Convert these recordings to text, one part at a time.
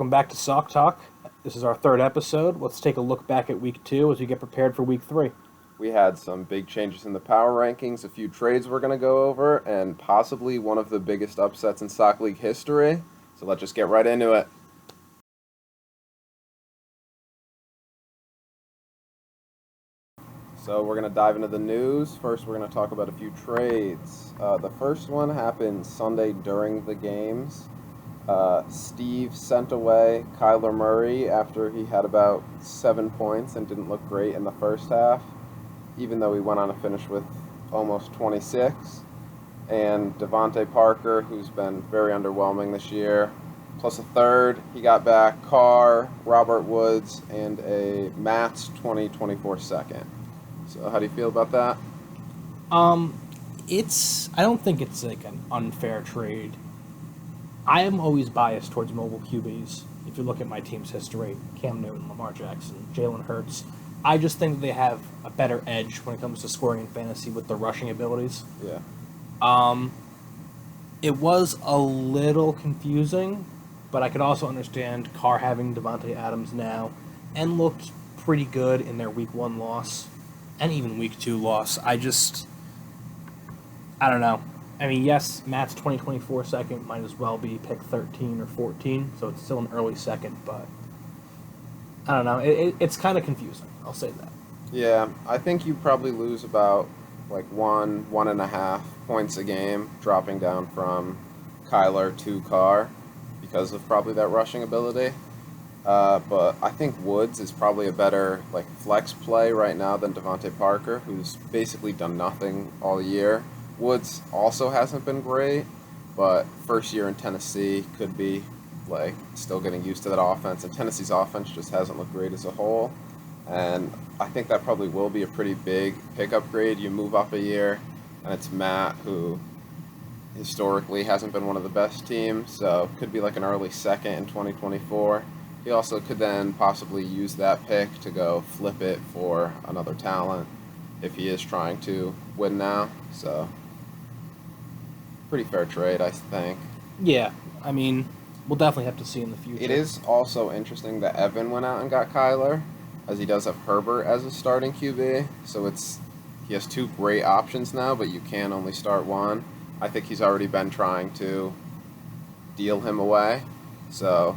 welcome back to Sock Talk. This is our third episode. Let's take a look back at week 2 as we get prepared for week 3. We had some big changes in the power rankings, a few trades we're going to go over, and possibly one of the biggest upsets in Sock League history. So let's just get right into it. So we're going to dive into the news. First, we're going to talk about a few trades. The first one happened Sunday during the games. Steve sent away Kyler Murray after he had about 7 points and didn't look great in the first half, even though he went on to finish with almost 26. And Devontae Parker, who's been very underwhelming this year, plus a third. He got back Carr, Robert Woods, and a Matt's 2024 second. So how do you feel about that? I don't think it's like an unfair trade. I am always biased towards mobile QBs. If you look at my team's history, Cam Newton, Lamar Jackson, Jalen Hurts, I just think they have a better edge when it comes to scoring in fantasy with their rushing abilities. Yeah. It was a little confusing, but I could also understand Carr having Devontae Adams now and looked pretty good in their week 1 loss and even week 2 loss. I don't know. I mean, yes, Matt's 2024 second might as well be pick 13 or 14, so it's still an early second, but I don't know. It's kind of confusing. I'll say that. Yeah, I think you probably lose about like 1.5 points a game dropping down from Kyler to Carr because of probably that rushing ability. But I think Woods is probably a better like flex play right now than Devontae Parker, who's basically done nothing all year. Woods also hasn't been great, but first year in Tennessee could be like still getting used to that offense, and Tennessee's offense just hasn't looked great as a whole. And I think that probably will be a pretty big pick upgrade. You move up a year, and it's Matt, who historically hasn't been one of the best teams, so could be like an early second in 2024. He also could then possibly use that pick to go flip it for another talent if he is trying to win now. So pretty fair trade, I think. Yeah, I mean, we'll definitely have to see in the future. It is also interesting that Evan went out and got Kyler, as he does have Herbert as a starting QB. So he has 2 great options now, but you can only start one. I think he's already been trying to deal him away, so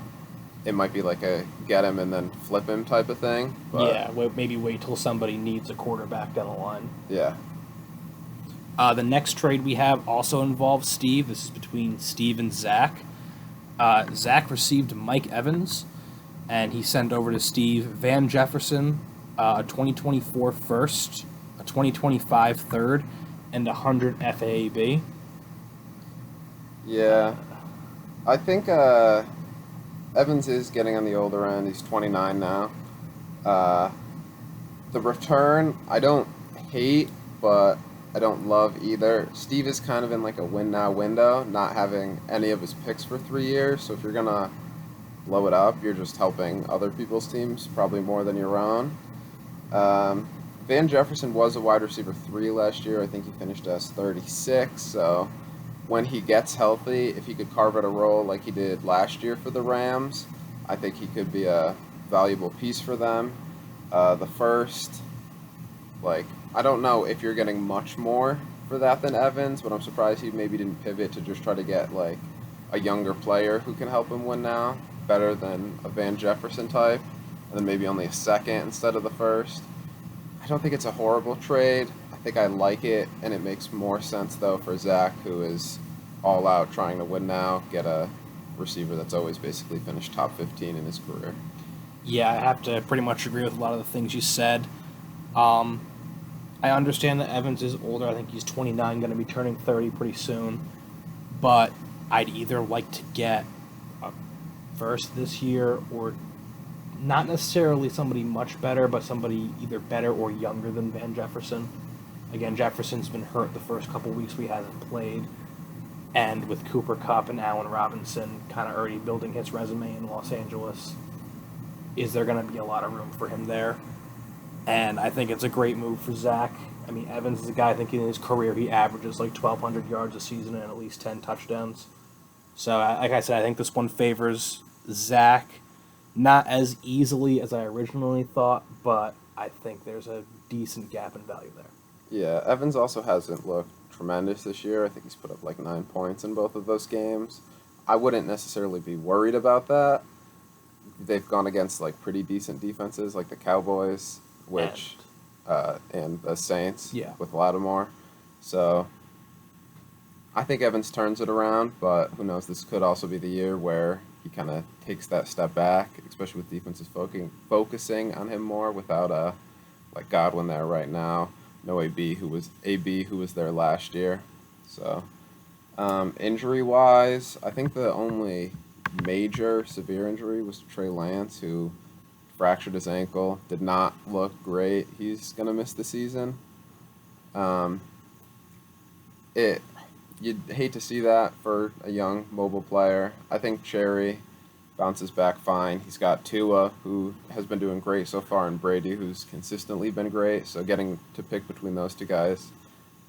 it might be like a get him and then flip him type of thing. But yeah, maybe wait till somebody needs a quarterback down the line. Yeah. The next trade we have also involves Steve. This is between Steve and Zach. Zach received Mike Evans, and he sent over to Steve Van Jefferson, a 2024 first, a 2025 third, and 100 FAAB. Yeah. I think Evans is getting on the older end. He's 29 now. The return, I don't hate, but I don't love either. Steve is kind of in like a win now window, not having any of his picks for 3 years. So if you're going to blow it up, you're just helping other people's teams probably more than your own. Van Jefferson was a wide receiver 3 last year. I think he finished as 36. So when he gets healthy, if he could carve out a role like he did last year for the Rams, I think he could be a valuable piece for them. The first, I don't know if you're getting much more for that than Evans, but I'm surprised he maybe didn't pivot to just try to get a younger player who can help him win now, better than a Van Jefferson type, and then maybe only a second instead of the first. I don't think it's a horrible trade. I think I like it, and it makes more sense though for Zach, who is all out trying to win now, get a receiver that's always basically finished top 15 in his career. Yeah, I have to pretty much agree with a lot of the things you said. I understand that Evans is older. I think he's 29, going to be turning 30 pretty soon. But I'd either like to get a first this year or not necessarily somebody much better, but somebody either better or younger than Van Jefferson. Again, Jefferson's been hurt the first couple weeks we hasn't played. And with Cooper Kupp and Allen Robinson kind of already building his resume in Los Angeles, is there going to be a lot of room for him there? And I think it's a great move for Zach. I mean, Evans is a guy, I think in his career he averages 1,200 yards a season and at least 10 touchdowns. So, like I said, I think this one favors Zach, not as easily as I originally thought, but I think there's a decent gap in value there. Yeah, Evans also hasn't looked tremendous this year. I think he's put up like 9 points in both of those games. I wouldn't necessarily be worried about that. They've gone against like pretty decent defenses, like the Cowboys, which and the Saints Yeah. with Lattimore. So I think Evans turns it around, but who knows? This could also be the year where he kind of takes that step back, especially with defenses focusing on him more without like Godwin there right now. No AB who was there last year. So injury wise, I think the only major severe injury was to Trey Lance, who fractured his ankle. Did not look great. He's gonna miss the season. Um, it You'd hate to see that for a young mobile player. I think Cherry bounces back fine. He's got Tua, who has been doing great so far, and Brady, who's consistently been great. So getting to pick between those two guys,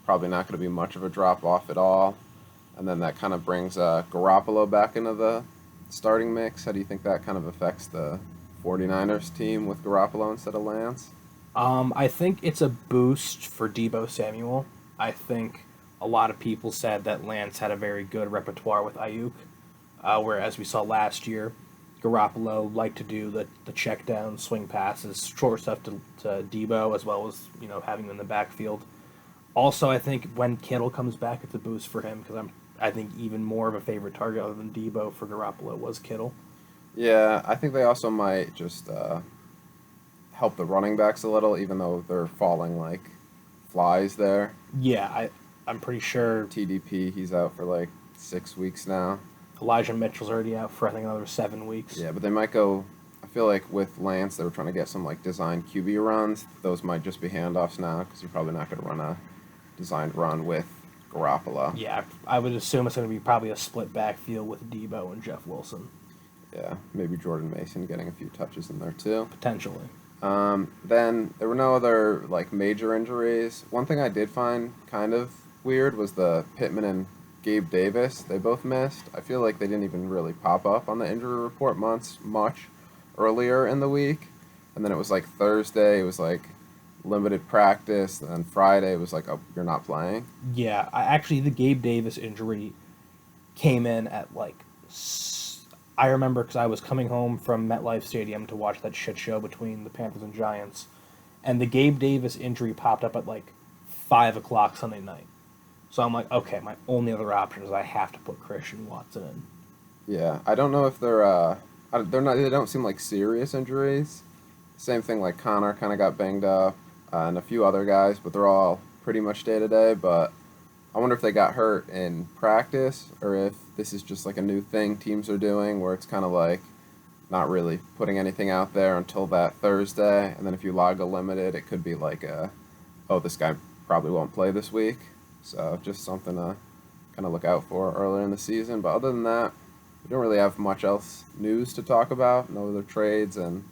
probably not going to be much of a drop off at all. And then that kind of brings Garoppolo back into the starting mix. How do you think that kind of affects the 49ers team with Garoppolo instead of Lance? I think it's a boost for Debo Samuel. I think a lot of people said that Lance had a very good repertoire with Ayuk, whereas we saw last year, Garoppolo liked to do the check down, swing passes, short stuff to Debo, as well as having him in the backfield. Also, I think when Kittle comes back, it's a boost for him because I think even more of a favorite target other than Debo for Garoppolo was Kittle. Yeah, I think they also might just help the running backs a little, even though they're falling like flies there. Yeah, I'm pretty sure TDP, he's out for like 6 weeks now. Elijah Mitchell's already out for I think another 7 weeks. Yeah, but they might go. I feel like with Lance, they were trying to get some like designed QB runs. Those might just be handoffs now because you're probably not going to run a designed run with Garoppolo. Yeah, I would assume it's going to be probably a split backfield with Debo and Jeff Wilson. Yeah, maybe Jordan Mason getting a few touches in there too. Potentially. Then there were no other like major injuries. One thing I did find kind of weird was the Pittman and Gabe Davis. They both missed. I feel like they didn't even really pop up on the injury report much earlier in the week. And then it was like Thursday, it was like limited practice. And then Friday, it was like, oh, you're not playing. Yeah, actually, the Gabe Davis injury came in at like. I remember because I was coming home from MetLife Stadium to watch that shit show between the Panthers and Giants. And the Gabe Davis injury popped up at like 5 o'clock Sunday night. So I'm like, okay, my only other option is I have to put Christian Watson in. Yeah, I don't know if they're not. They don't seem like serious injuries. Same thing like Connor kind of got banged up, and a few other guys, but they're all pretty much day to day. But I wonder if they got hurt in practice or if this is just like a new thing teams are doing where it's kind of like not really putting anything out there until that Thursday, and then if you log a limited, it could be like oh, this guy probably won't play this week. So just something to kind of look out for earlier in the season. But other than that, we don't really have much else news to talk about. No other trades, and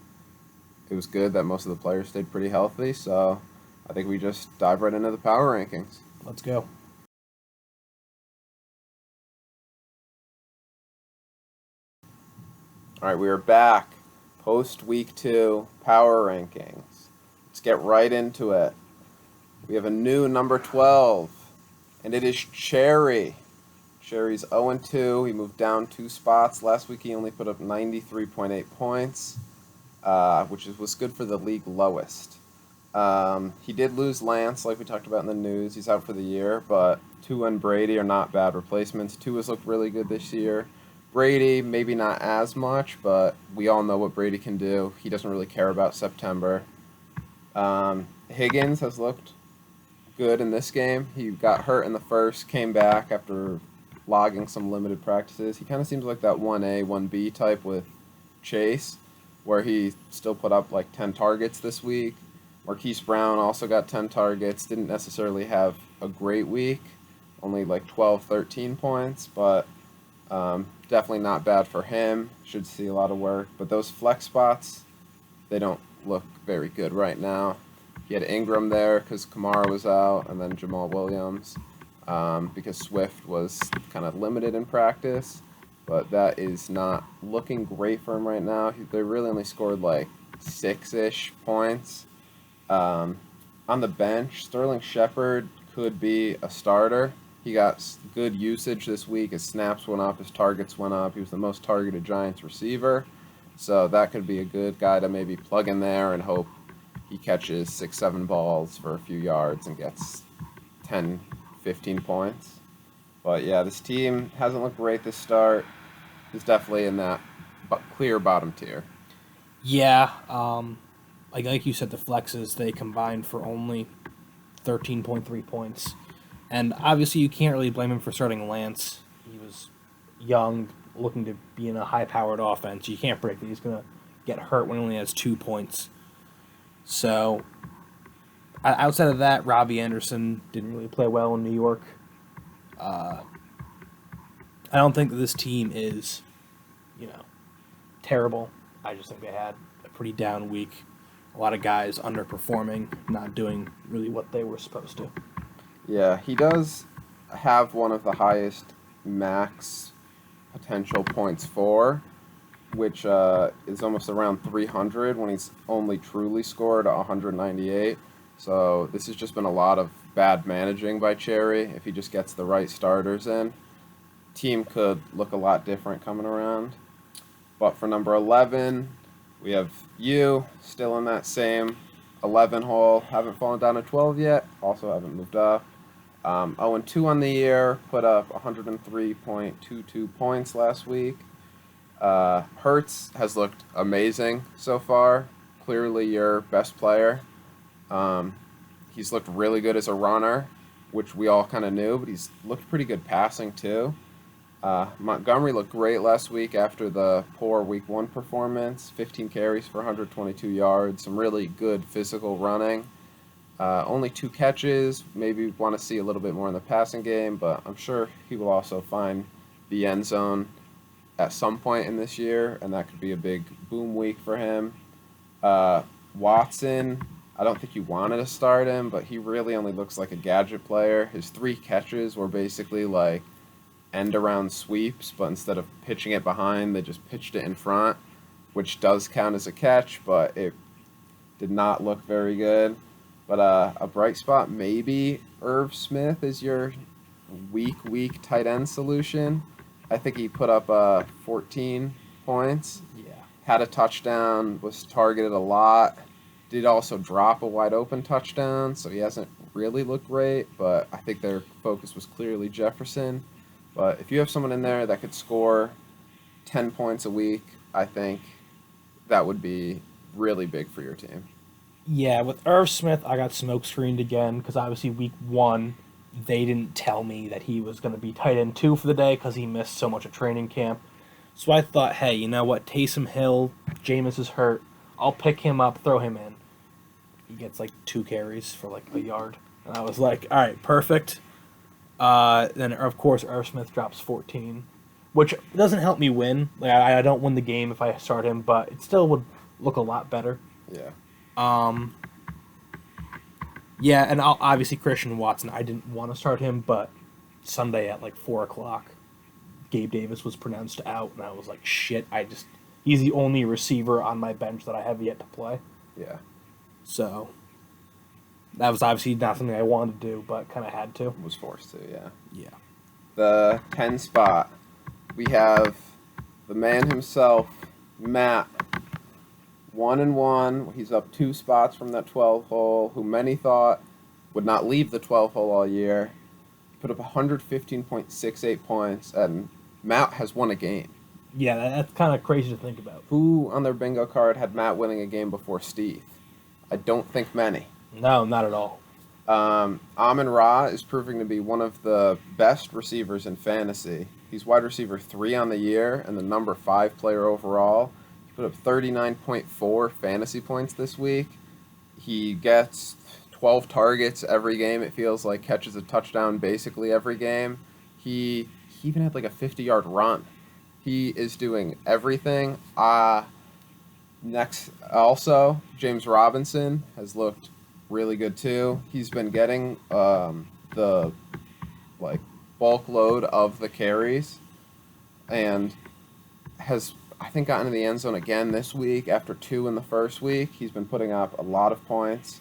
it was good that most of the players stayed pretty healthy. So I think we just dive right into the power rankings. Let's go. All right, we are back post week 2 power rankings. Let's get right into it. We have a new number 12, and it is Cherry. Cherry's 0-2. He moved down 2 spots. Last week he only put up 93.8 points, which was good for the league lowest. He did lose Lance, like we talked about in the news. He's out for the year, but Tua and Brady are not bad replacements. Tua's looked really good this year. Brady, maybe not as much, but we all know what Brady can do. He doesn't really care about September. Higgins has looked good in this game. He got hurt in the first, came back after logging some limited practices. He kind of seems like that 1A, 1B type with Chase, where he still put up like 10 targets this week. Marquise Brown also got 10 targets. Didn't necessarily have a great week, only like 12, 13 points, but definitely not bad for him. Should see a lot of work. But those flex spots, they don't look very good right now. He had Ingram there because Kamara was out, and then Jamal Williams because Swift was kind of limited in practice. but that is not looking great for him right now. They really only scored like 6-ish points. Um, on the bench, Sterling Shepard could be a starter. He got good usage this week. His snaps went up, his targets went up. He was the most targeted Giants receiver. So that could be a good guy to maybe plug in there and hope he catches 6, 7 balls for a few yards and gets 10, 15 points. But yeah, this team hasn't looked great this start. It's definitely in that clear bottom tier. Yeah, like you said, the flexes they combined for only 13.3 points, and obviously you can't really blame him for starting Lance. He was young, looking to be in a high-powered offense. You can't predict that he's gonna get hurt when he only has 2 points. So, outside of that, Robbie Anderson didn't really play well in New York. I don't think that this team is, you know, terrible. I just think they had a pretty down week. A lot of guys underperforming, not doing really what they were supposed to. Yeah, he does have one of the highest max potential points for, which is almost around 300 when he's only truly scored 198. So this has just been a lot of bad managing by Cherry. If he just gets the right starters in, team could look a lot different coming around. But for number 11, we have you still in that same 11 hole. Haven't fallen down to 12 yet. Also haven't moved up. 0-2 on the year. Put up 103.22 points last week. Hurts has looked amazing so far. Clearly your best player. He's looked really good as a runner, which we all kind of knew, but he's looked pretty good passing too. Montgomery looked great last week after the poor week 1 performance. 15 carries for 122 yards. Some really good physical running. Only 2 catches. Maybe want to see a little bit more in the passing game, but I'm sure he will also find the end zone at some point in this year, and that could be a big boom week for him. Watson, I don't think you wanted to start him, but he really only looks like a gadget player. His 3 catches were basically like end around sweeps, but instead of pitching it behind, they just pitched it in front, which does count as a catch, but it did not look very good. But a bright spot, maybe Irv Smith is your weak tight end solution. I think he put up 14 points. Yeah. Had a touchdown, was targeted a lot. Did also drop a wide open touchdown, so he hasn't really looked great, but I think their focus was clearly Jefferson. But if you have someone in there that could score 10 points a week, I think that would be really big for your team. Yeah, with Irv Smith, I got smoke screened again because obviously week 1, they didn't tell me that he was going to be tight end 2 for the day because he missed so much of training camp. So I thought, hey, you know what? Taysom Hill, Jameis is hurt. I'll pick him up, throw him in. He gets like 2 carries for like a yard. And I was like, all right, perfect. Then, of course, Irv Smith drops 14, which doesn't help me win. Like I don't win the game if I start him, but it still would look a lot better. Yeah. Yeah, and obviously Christian Watson, I didn't want to start him, but Sunday at like 4 o'clock, Gabe Davis was pronounced out, and I was like, shit, he's the only receiver on my bench that I have yet to play. Yeah. So, that was obviously not something I wanted to do, but kind of had to. Was forced to, yeah. Yeah. The 10 spot, we have the man himself, Matt. 1-1. He's up 2 spots from that 12 hole, who many thought would not leave the 12 hole all year. He put up 115.68 points, and Matt has won a game. Yeah, that's kind of crazy to think about. Who on their bingo card had Matt winning a game before Steve? I don't think many. No, not at all. Amon-Ra is proving to be one of the best receivers in fantasy. He's wide receiver 3 on the year and the number 5 player overall. Put up 39.4 fantasy points this week. He gets 12 targets every game, it feels like, catches a touchdown basically every game. He even had like a 50-yard run. He is doing everything. Next, also, James Robinson has looked really good too. He's been getting the bulk load of the carries. and has, I think, gotten in the end zone again this week after 2 in the first week. He's been putting up a lot of points.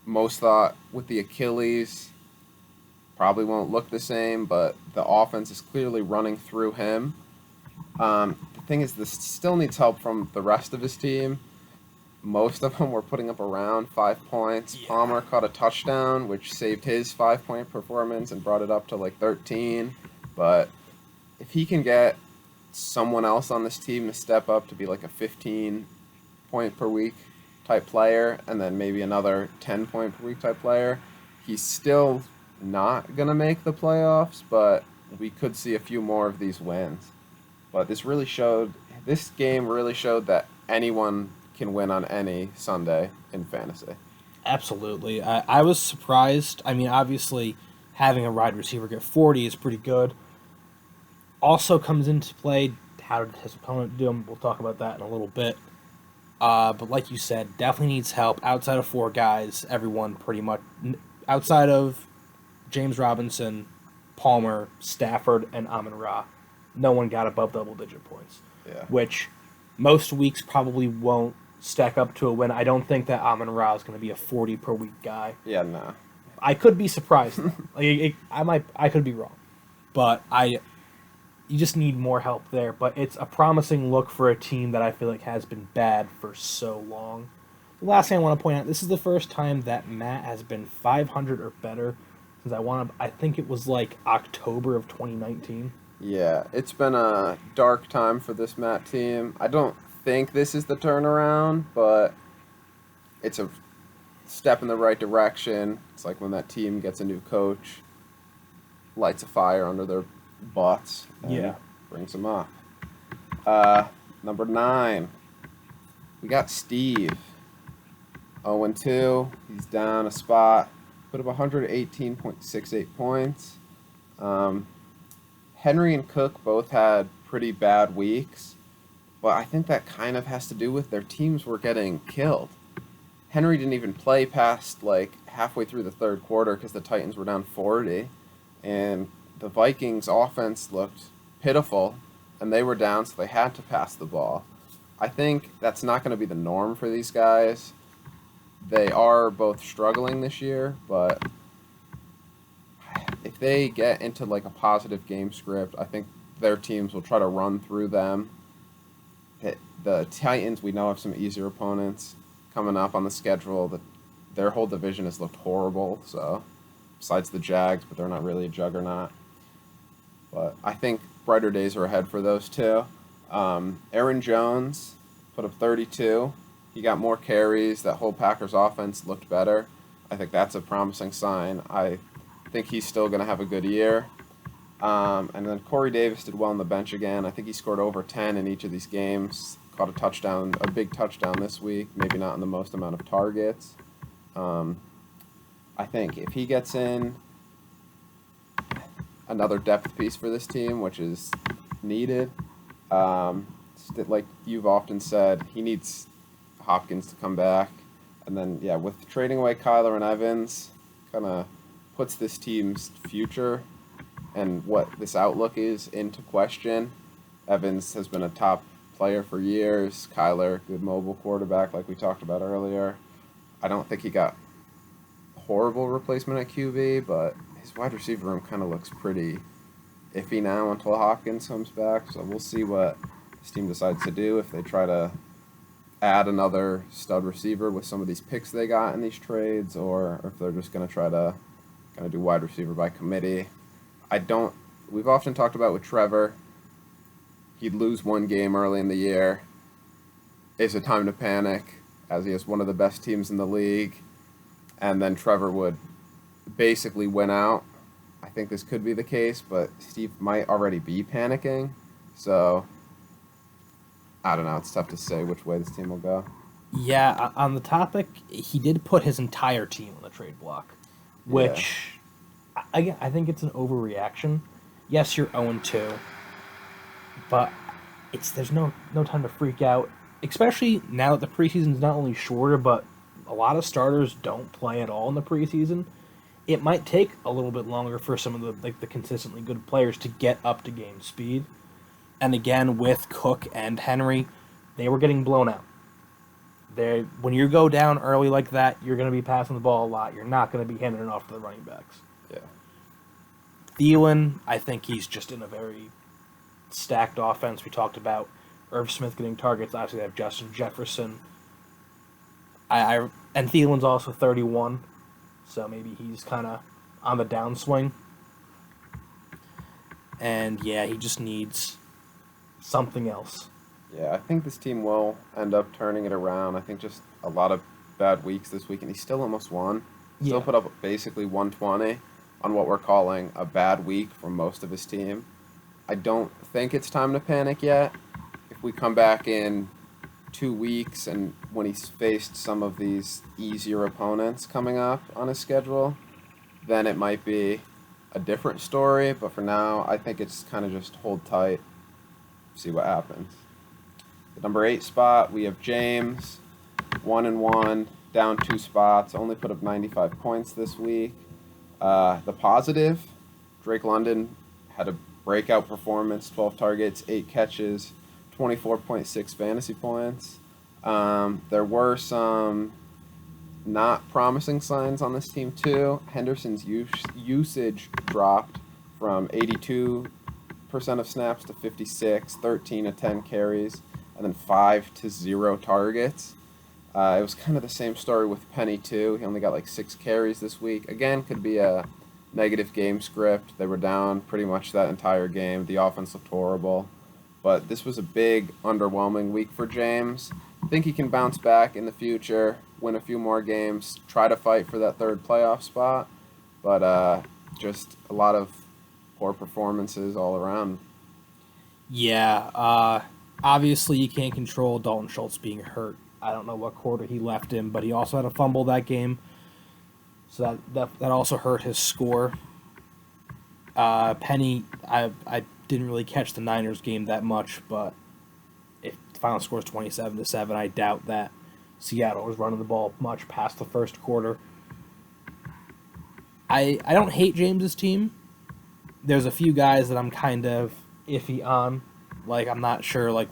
Most thought with the Achilles probably won't look the same, but the offense is clearly running through him. The thing is, this still needs help from the rest of his team. Most of them were putting up around 5 points. Yeah. Palmer caught a touchdown, which saved his 5 point performance and brought it up to like 13. But if he can get someone else on this team to step up to be like a 15 point per week type player, and then maybe another 10 point per week type player, he's still not going to make the playoffs, but we could see a few more of these wins. But this game really showed that anyone can win on any Sunday in fantasy. Absolutely. I was surprised. I mean, obviously, having a wide receiver get 40 is pretty good. Also comes into play, how did his opponent do him? We'll talk about that in a little bit. But like you said, definitely needs help. Outside of four guys, everyone pretty much, outside of James Robinson, Palmer, Stafford, and Amon-Ra, no one got above double-digit points. Yeah. Which most weeks probably won't stack up to a win. I don't think that Amon-Ra is going to be a 40 per week guy. Yeah, no. I could be surprised. I could be wrong, but you just need more help there. But it's a promising look for a team that I feel like has been bad for so long. The last thing I want to point out: this is the first time that Matt has been 500 or better since I think it was like October of 2019. Yeah, it's been a dark time for this Matt team. I don't think this is the turnaround, but it's a step in the right direction. It's like when that team gets a new coach, lights a fire under their butts, and brings them up. Number 9, we got Steve. 0-2. He's down a spot. Put up 118.68 points. Henry and Cook both had pretty bad weeks, but I think that kind of has to do with their teams were getting killed. Henry didn't even play past like halfway through the third quarter because the Titans were down 40, and the Vikings offense looked pitiful, and they were down, so they had to pass the ball. I think that's not going to be the norm for these guys. They are both struggling this year, but if they get into like a positive game script, I think their teams will try to run through them. The Titans, we know, have some easier opponents coming up on the schedule. Their whole division has looked horrible, so besides the Jags, but they're not really a juggernaut. But I think brighter days are ahead for those two. Aaron Jones put up 32. He got more carries. That whole Packers offense looked better. I think that's a promising sign. I think he's still going to have a good year. And then Corey Davis did well on the bench again. I think he scored over 10 in each of these games. Caught a touchdown, a big touchdown this week. Maybe not in the most amount of targets. I think if he gets in another depth piece for this team, which is needed, like you've often said, he needs Hopkins to come back. And then, yeah, with trading away Kyler and Evans, kind of puts this team's future and what this outlook is into question. Evans has been a top player for years. Kyler, good mobile quarterback like we talked about earlier. I don't think he got horrible replacement at QB, but his wide receiver room kind of looks pretty iffy now until Hopkins comes back. So we'll see what this team decides to do, if they try to add another stud receiver with some of these picks they got in these trades, or if they're just going to try to kind of do wide receiver by committee. We've often talked about with Trevor, he'd lose one game early in the year. Is it time to panic, as he has one of the best teams in the league? And then Trevor would basically win out. I think this could be the case, but Steve might already be panicking. So, I don't know. It's tough to say which way this team will go. Yeah, on the topic, he did put his entire team on the trade block, which, again, I think it's an overreaction. Yes, you're 0-2, but there's no time to freak out, especially now that the preseason's not only shorter, but a lot of starters don't play at all in the preseason. it might take a little bit longer for some of the consistently good players to get up to game speed. And again, with Cook and Henry, they were getting blown out. When you go down early like that, you're going to be passing the ball a lot. You're not going to be handing it off to the running backs. Yeah. Thielen, I think he's just in a very stacked offense. We talked about Irv Smith getting targets. Obviously, they have Justin Jefferson. And Thielen's also 31, so maybe he's kind of on the downswing. And yeah, he just needs something else. Yeah, I think this team will end up turning it around. I think just a lot of bad weeks this week, and he still almost won. Still Yeah. put up basically 120 on what we're calling a bad week for most of his team. I don't think it's time to panic yet. If we come back in 2 weeks and when he's faced some of these easier opponents coming up on his schedule, then it might be a different story. But for now, I think it's kind of just hold tight, see what happens. The number 8 spot, we have James, 1-1, down 2 spots, only put up 95 points this week. The positive, Drake London had a breakout performance, 12 targets, 8 catches, 24.6 fantasy points. There were some not promising signs on this team too. Henderson's usage dropped from 82% of snaps to 56, 13 to 10 carries, and then 5 to 0 targets. It was kind of the same story with Penny too. He only got like 6 carries this week. Again, could be a negative game script. They were down pretty much that entire game. The offense looked horrible. But this was a big, underwhelming week for James. I think he can bounce back in the future, win a few more games, try to fight for that 3rd playoff spot. But just a lot of poor performances all around. Yeah, obviously you can't control Dalton Schultz being hurt. I don't know what quarter he left in, but he also had a fumble that game, so that also hurt his score. Penny, I didn't really catch the Niners game that much, but if the final score is 27-7, I doubt that Seattle was running the ball much past the first quarter. I don't hate James's team. There's a few guys that I'm kind of iffy on. Like, I'm not sure, like,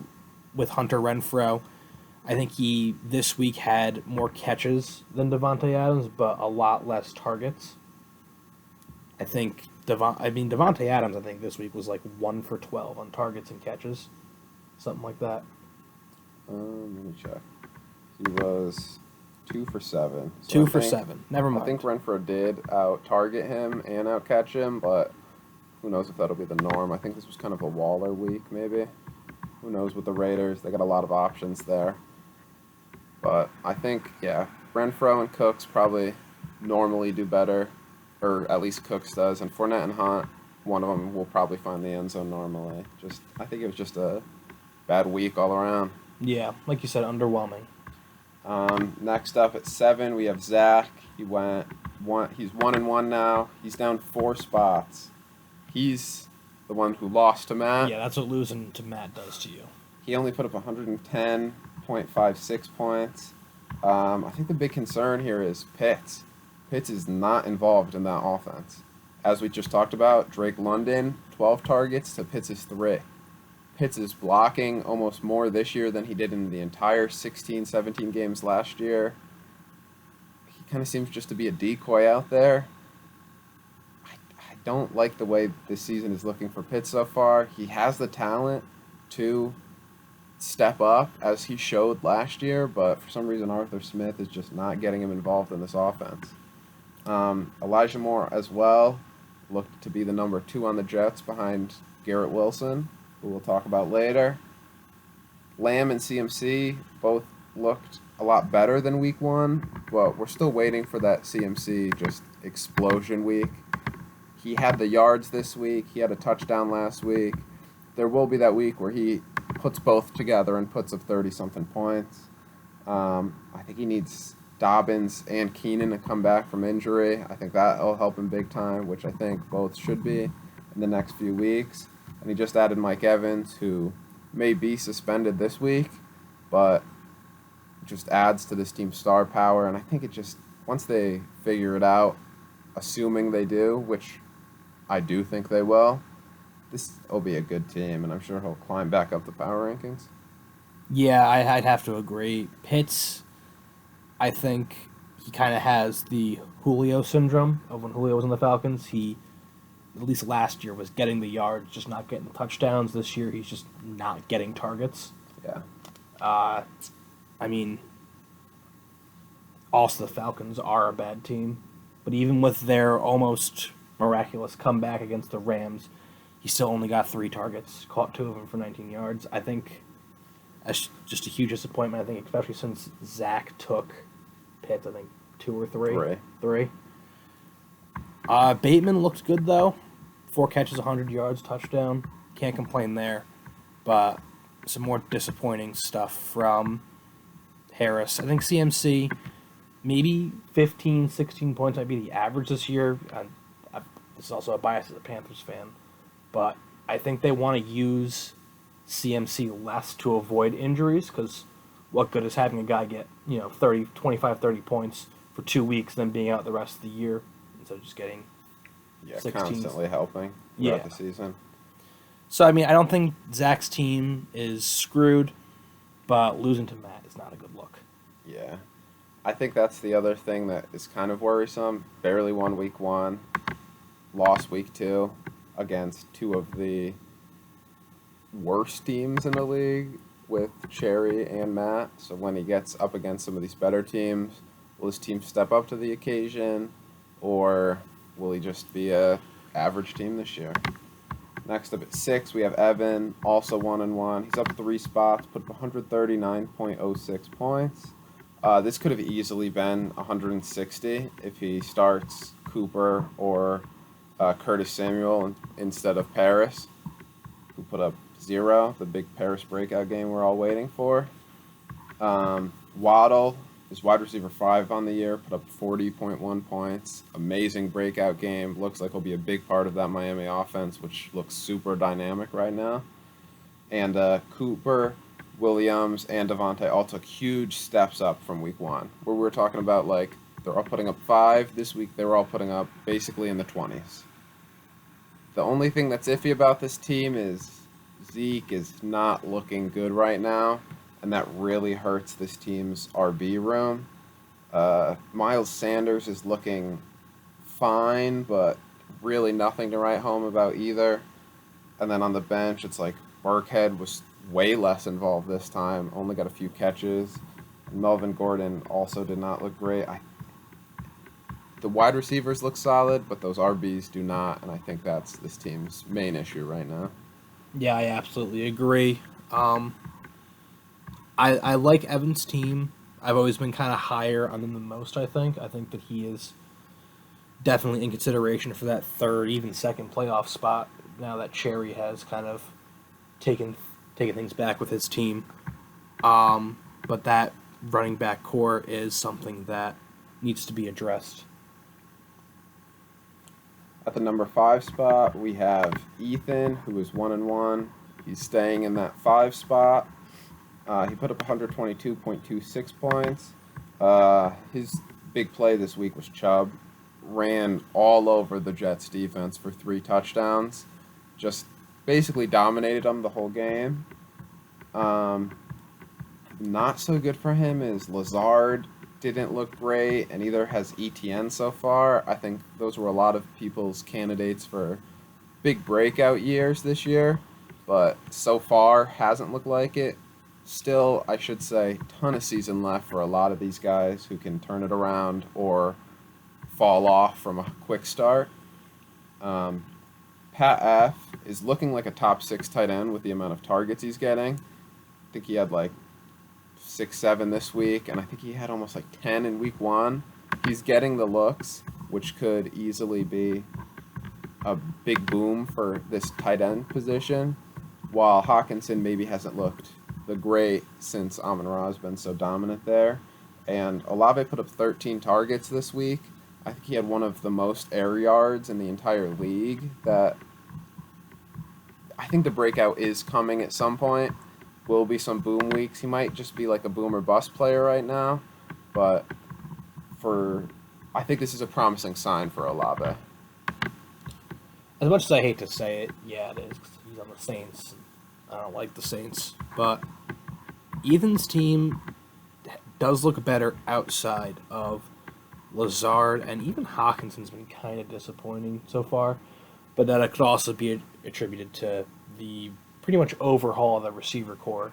with Hunter Renfrow. I think he, this week, had more catches than Devontae Adams, but a lot less targets. I think, Devontae Adams, I think, this week was, like, 1 for 12 on targets and catches. Something like that. Let me check. He was 2 for 7. So 2 for 7. Never mind. I think Renfro did out-target him and out-catch him, but who knows if that'll be the norm. I think this was kind of a Waller week, maybe. Who knows with the Raiders. They got a lot of options there. But I think, yeah, Renfro and Cooks probably normally do better, or at least Cooks does. And Fournette and Hunt, one of them will probably find the end zone normally. I think it was just a bad week all around. Yeah, like you said, underwhelming. Next up at 7, we have Zach. He's 1-1 now. He's down 4 spots. He's the one who lost to Matt. Yeah, that's what losing to Matt does to you. He only put up 110.56 points. I think the big concern here is Pitts. Pitts is not involved in that offense. As we just talked about, Drake London, 12 targets to Pitts' 3. Pitts is blocking almost more this year than he did in the entire 16, 17 games last year. He kind of seems just to be a decoy out there. I don't like the way this season is looking for Pitts so far. He has the talent to step up as he showed last year, but for some reason Arthur Smith is just not getting him involved in this offense. Elijah Moore as well looked to be the number 2 on the Jets behind Garrett Wilson, who we'll talk about later. Lamb and CMC both looked a lot better than week 1, but we're still waiting for that CMC just explosion week. He had the yards this week. He had a touchdown last week. There will be that week where he puts both together and puts up 30-something points. I think he needs Dobbins and Keenan to come back from injury. I think that will help him big time, which I think both should be in the next few weeks. And he just added Mike Evans, who may be suspended this week, but just adds to this team's star power. And I think it just, once they figure it out, assuming they do, which I do think they will, this will be a good team, and I'm sure he'll climb back up the power rankings. Yeah, I'd have to agree. Pitts, I think he kind of has the Julio syndrome of when Julio was on the Falcons. He, at least last year, was getting the yards, just not getting the touchdowns. This year, he's just not getting targets. Yeah. Uh, I mean, also the Falcons are a bad team, but even with their almost miraculous comeback against the Rams, he still only got 3 targets, caught 2 of them for 19 yards. I think that's just a huge disappointment. I think especially since Zach took Pitts, I think 2 or 3. Three. 3. Bateman looked good though. 4 catches, 100 yards, touchdown. Can't complain there. But some more disappointing stuff from Harris. I think CMC, maybe 15, 16 points might be the average this year. This is also a bias as a Panthers fan. But I think they want to use CMC less to avoid injuries because what good is having a guy get 30, 25, 30 points for 2 weeks and then being out the rest of the year instead of just getting 16. Constantly helping throughout the season. So, I mean, I don't think Zach's team is screwed, but losing to Matt is not a good look. Yeah. I think that's the other thing that is kind of worrisome. Barely won week 1, lost week 2 against 2 of the worst teams in the league with Cherry and Matt. So when he gets up against some of these better teams, will his team step up to the occasion, or will he just be a average team this year? Next up at 6, we have Evan, also 1-1. He's up 3 spots, put up 139.06 points. This could have easily been 160 if he starts Cooper or Curtis Samuel instead of Paris, who put up 0, the big Paris breakout game we're all waiting for. Waddle is wide receiver 5 on the year, put up 40.1 points. Amazing breakout game. Looks like he'll be a big part of that Miami offense, which looks super dynamic right now. And Cooper, Williams, and Devontae all took huge steps up from week 1, where we were talking about, like, they're all putting up 5. This week they were all putting up basically in the 20s. The only thing that's iffy about this team is Zeke is not looking good right now, and that really hurts this team's RB room. Miles Sanders is looking fine, but really nothing to write home about either. And then on the bench, it's like Burkhead was way less involved this time, only got a few catches. And Melvin Gordon also did not look great. The wide receivers look solid, but those RBs do not, and I think that's this team's main issue right now. Yeah, I absolutely agree. I like Evan's team. I've always been kind of higher on him than most, I think. I think that he is definitely in consideration for that 3rd, even 2nd playoff spot now that Cherry has kind of taken things back with his team. But that running back core is something that needs to be addressed. At the number 5 spot, we have Ethan, who is 1-1. He's staying in that 5 spot. He put up 122.26 points. His big play this week was Chubb. Ran all over the Jets defense for 3 touchdowns. Just basically dominated them the whole game. Not so good for him is Lazard. Didn't look great, and neither has ETN so far. I think those were a lot of people's candidates for big breakout years this year, but so far hasn't looked like it. Still, I should say, ton of season left for a lot of these guys who can turn it around or fall off from a quick start. Pat F is looking like a top 6 tight end with the amount of targets he's getting. I think he had like 6, 7 this week, and I think he had almost like 10 in week 1. He's getting the looks, which could easily be a big boom for this tight end position, while Hawkinson maybe hasn't looked the great since Amon-Ra has been so dominant there. And Olave put up 13 targets this week. I think he had one of the most air yards in the entire league. That I think the breakout is coming at some point. Will be some boom weeks. He might just be like a boom or bust player right now, but for I think this is a promising sign for Olave. As much as I hate to say it, yeah, it is. 'Cause he's on the Saints. I don't like the Saints, but Ethan's team does look better outside of Lazard, and even Hawkinson's been kind of disappointing so far. But that could also be attributed to the pretty much overhaul of the receiver core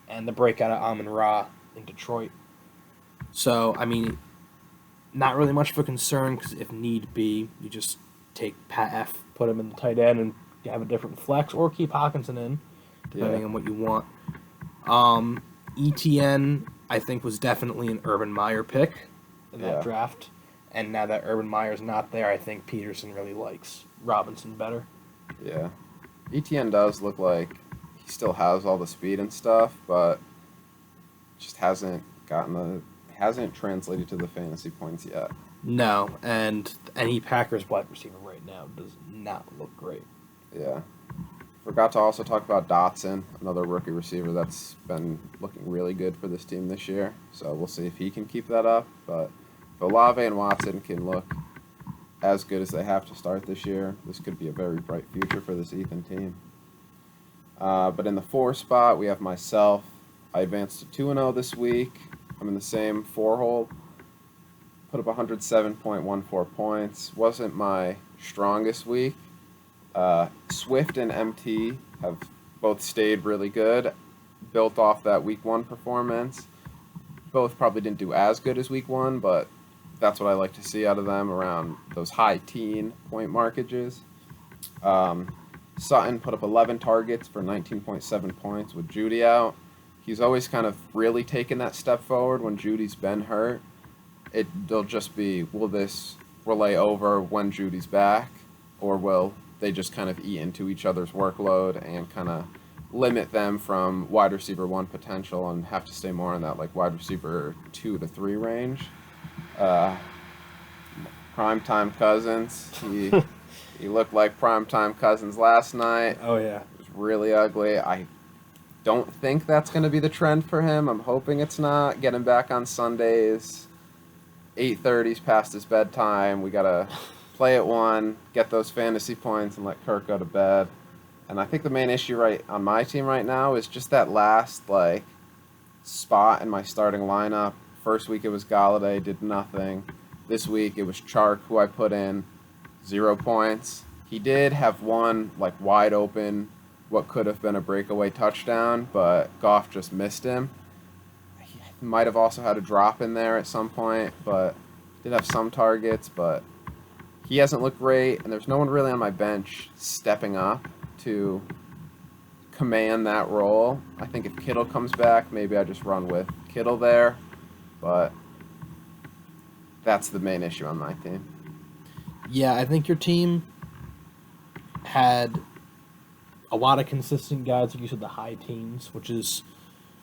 and the breakout of Amon Ra in Detroit. So, I mean, not really much of a concern because if need be, you just take Pat F, put him in the tight end, and have a different flex, or keep Hawkinson in, depending on what you want. ETN, I think, was definitely an Urban Meyer pick in that draft. And now that Urban Meyer's not there, I think Peterson really likes Robinson better. Yeah. ETN does look like he still has all the speed and stuff, but just hasn't translated to the fantasy points yet. No, and any Packers wide receiver right now does not look great. Yeah. Forgot to also talk about Dotson, another rookie receiver that's been looking really good for this team this year. So we'll see if he can keep that up. But if Olave and Watson can look as good as they have to start this year, this could be a very bright future for this Ethan team. But in the 4 spot, we have myself. I advanced to 2-0 this week. I'm in the same 4-hole. Put up 107.14 points. Wasn't my strongest week. Swift and MT have both stayed really good, built off that week 1 performance. Both probably didn't do as good as week 1, but that's what I like to see out of them, around those high teen point markages. Sutton put up 11 targets for 19.7 points with Judy out. He's always kind of really taken that step forward when Judy's been hurt. They'll just be, will this relay over when Judy's back, or will they just kind of eat into each other's workload and kind of limit them from wide receiver 1 potential and have to stay more in that like wide receiver 2 to 3 range. Primetime Cousins, he looked like Primetime Cousins last night. Oh, yeah. It was really ugly. I don't think that's going to be the trend for him. I'm hoping it's not. Get him back on Sundays. 8:30's past his bedtime. We got to play at 1, get those fantasy points, and let Kirk go to bed. And I think the main issue right on my team right now is just that last spot in my starting lineup. First week it was Galladay, did nothing. This week it was Chark, who I put in, 0 points. He did have one wide open, what could have been a breakaway touchdown, but Goff just missed him. He might have also had a drop in there at some point, but did have some targets, but he hasn't looked great, and there's no one really on my bench stepping up to command that role. I think if Kittle comes back, maybe I just run with Kittle there, but that's the main issue on my team. Yeah, I think your team had a lot of consistent guys, like you said, the high teens, which is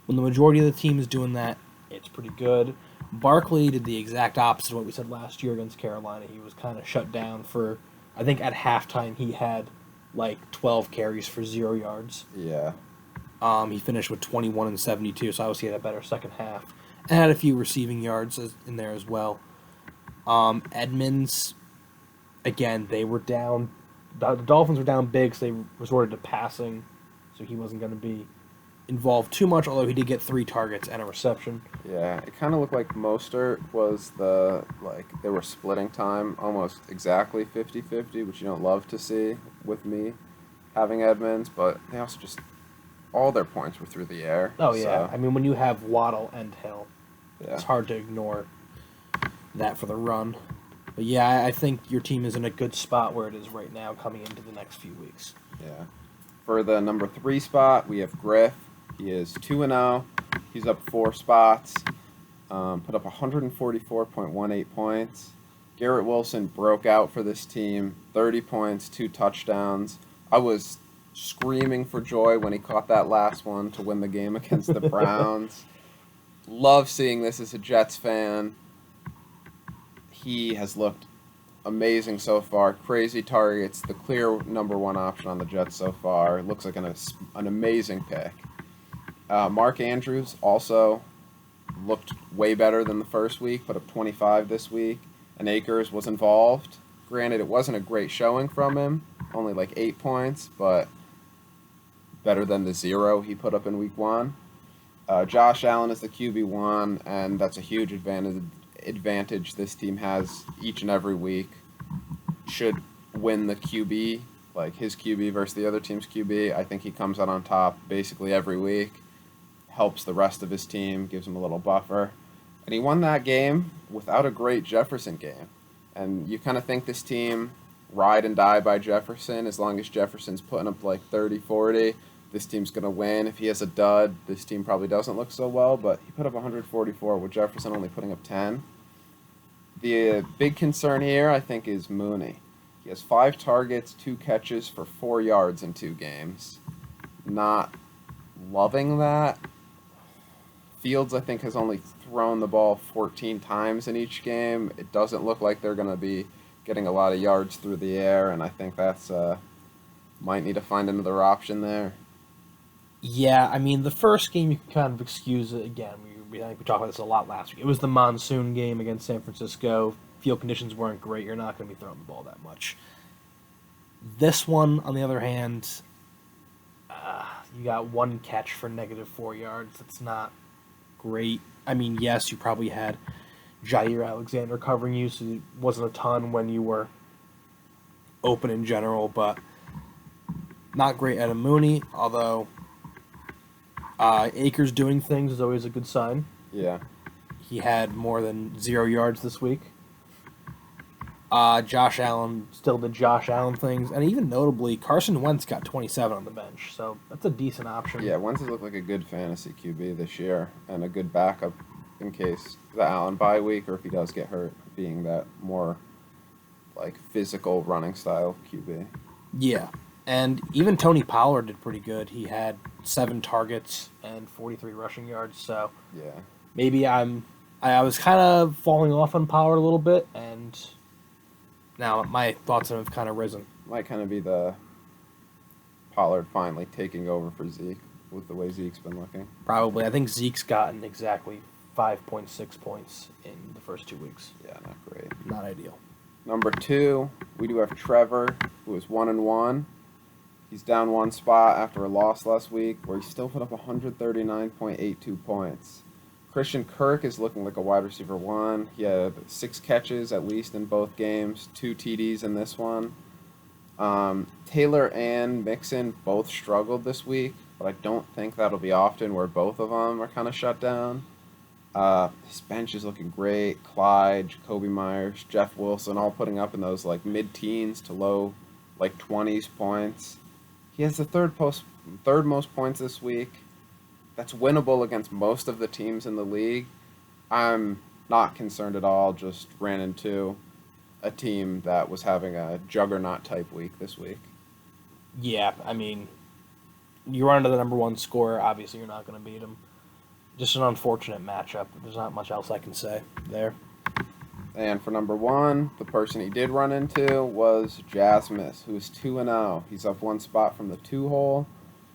when the majority of the team is doing that, it's pretty good. Barkley did the exact opposite of what we said last year against Carolina. He was kind of shut down for, I think at halftime he had 12 carries for 0 yards. Yeah. He finished with 21 and 72, so obviously he had a better second half. And had a few receiving yards in there as well. Edmonds, again, they were down. The Dolphins were down big, so they resorted to passing, so he wasn't going to be involved too much, although he did get 3 targets and a reception. Yeah, it kind of looked like Mostert was they were splitting time almost exactly 50-50, which you don't love to see with me having Edmonds, but they also just, all their points were through the air. Oh, yeah. So, I mean, when you have Waddle and Hill, yeah. It's hard to ignore that for the run. But yeah, I think your team is in a good spot where it is right now coming into the next few weeks. Yeah. For the number 3 spot, we have Griff. He is 2-0. He's up 4 spots. Put up 144.18 points. Garrett Wilson broke out for this team. 30 points, 2 touchdowns. I was screaming for joy when he caught that last one to win the game against the Browns. Love seeing this as a Jets fan. He has looked amazing so far. Crazy targets. The clear number 1 option on the Jets so far. Looks like an amazing pick. Mark Andrews also looked way better than the first week. Put up 25 this week. and Akers was involved. Granted, it wasn't a great showing from him, only like 8 points, but better than the 0 he put up in week 1. Josh Allen is the QB1, and that's a huge advantage this team has each and every week. Should win the QB, like his QB versus the other team's QB. I think he comes out on top basically every week, helps the rest of his team, gives him a little buffer. And he won that game without a great Jefferson game. And you kind of think this team ride and die by Jefferson. As long as Jefferson's putting up like 30, 40, this team's going to win. If he has a dud, this team probably doesn't look so well, but he put up 144 with Jefferson only putting up 10. The big concern here, I think, is Mooney. He has 5 targets, 2 catches for 4 yards in 2 games. Not loving that. Fields, I think, has only thrown the ball 14 times in each game. It doesn't look like they're going to be getting a lot of yards through the air, and I think that's might need to find another option there. Yeah, I mean, the first game you can kind of excuse it again. I think we talked about this a lot last week. It was the monsoon game against San Francisco. Field conditions weren't great. You're not going to be throwing the ball that much. This one, on the other hand, you got 1 catch for negative 4 yards. That's not great. I mean, yes, you probably had Jair Alexander covering you, so it wasn't a ton when you were open in general, but not great Adam Mooney, although Akers doing things is always a good sign. Yeah. He had more than 0 yards this week. Josh Allen still did Josh Allen things, and even notably, Carson Wentz got 27 on the bench, so that's a decent option. Yeah, Wentz has looked like a good fantasy QB this year, and a good backup in case the Allen bye week, or if he does get hurt, being that more like physical running style QB. Yeah, and even Tony Pollard did pretty good. He had 7 targets and 43 rushing yards, so yeah, maybe I was kind of falling off on Pollard a little bit, and now my thoughts have kind of risen. Might kind of be the Pollard finally taking over for Zeke with the way Zeke's been looking. Probably. I think Zeke's gotten exactly 5.6 points in the first 2 weeks. Yeah, not great. Not ideal. Number 2, we do have Trevor, who is 1-1. He's down 1 spot after a loss last week, where he still put up 139.82 points. Christian Kirk is looking like a wide receiver 1. He had 6 catches at least in both games, 2 TDs in this one. Taylor and Mixon both struggled this week, but I don't think that'll be often where both of them are kind of shut down. His bench is looking great. Clyde, Jacoby Myers, Jeff Wilson, all putting up in those like mid-teens to low like 20s points. He has the third most points this week. That's winnable against most of the teams in the league. I'm not concerned at all. Just ran into a team that was having a juggernaut type week this week. Yeah, I mean, you run into the number 1 scorer. Obviously, you're not going to beat him. Just an unfortunate matchup. There's not much else I can say there. And for number 1, the person he did run into was Jasmus, who is 2-0. He's up 1 spot from the 2 hole.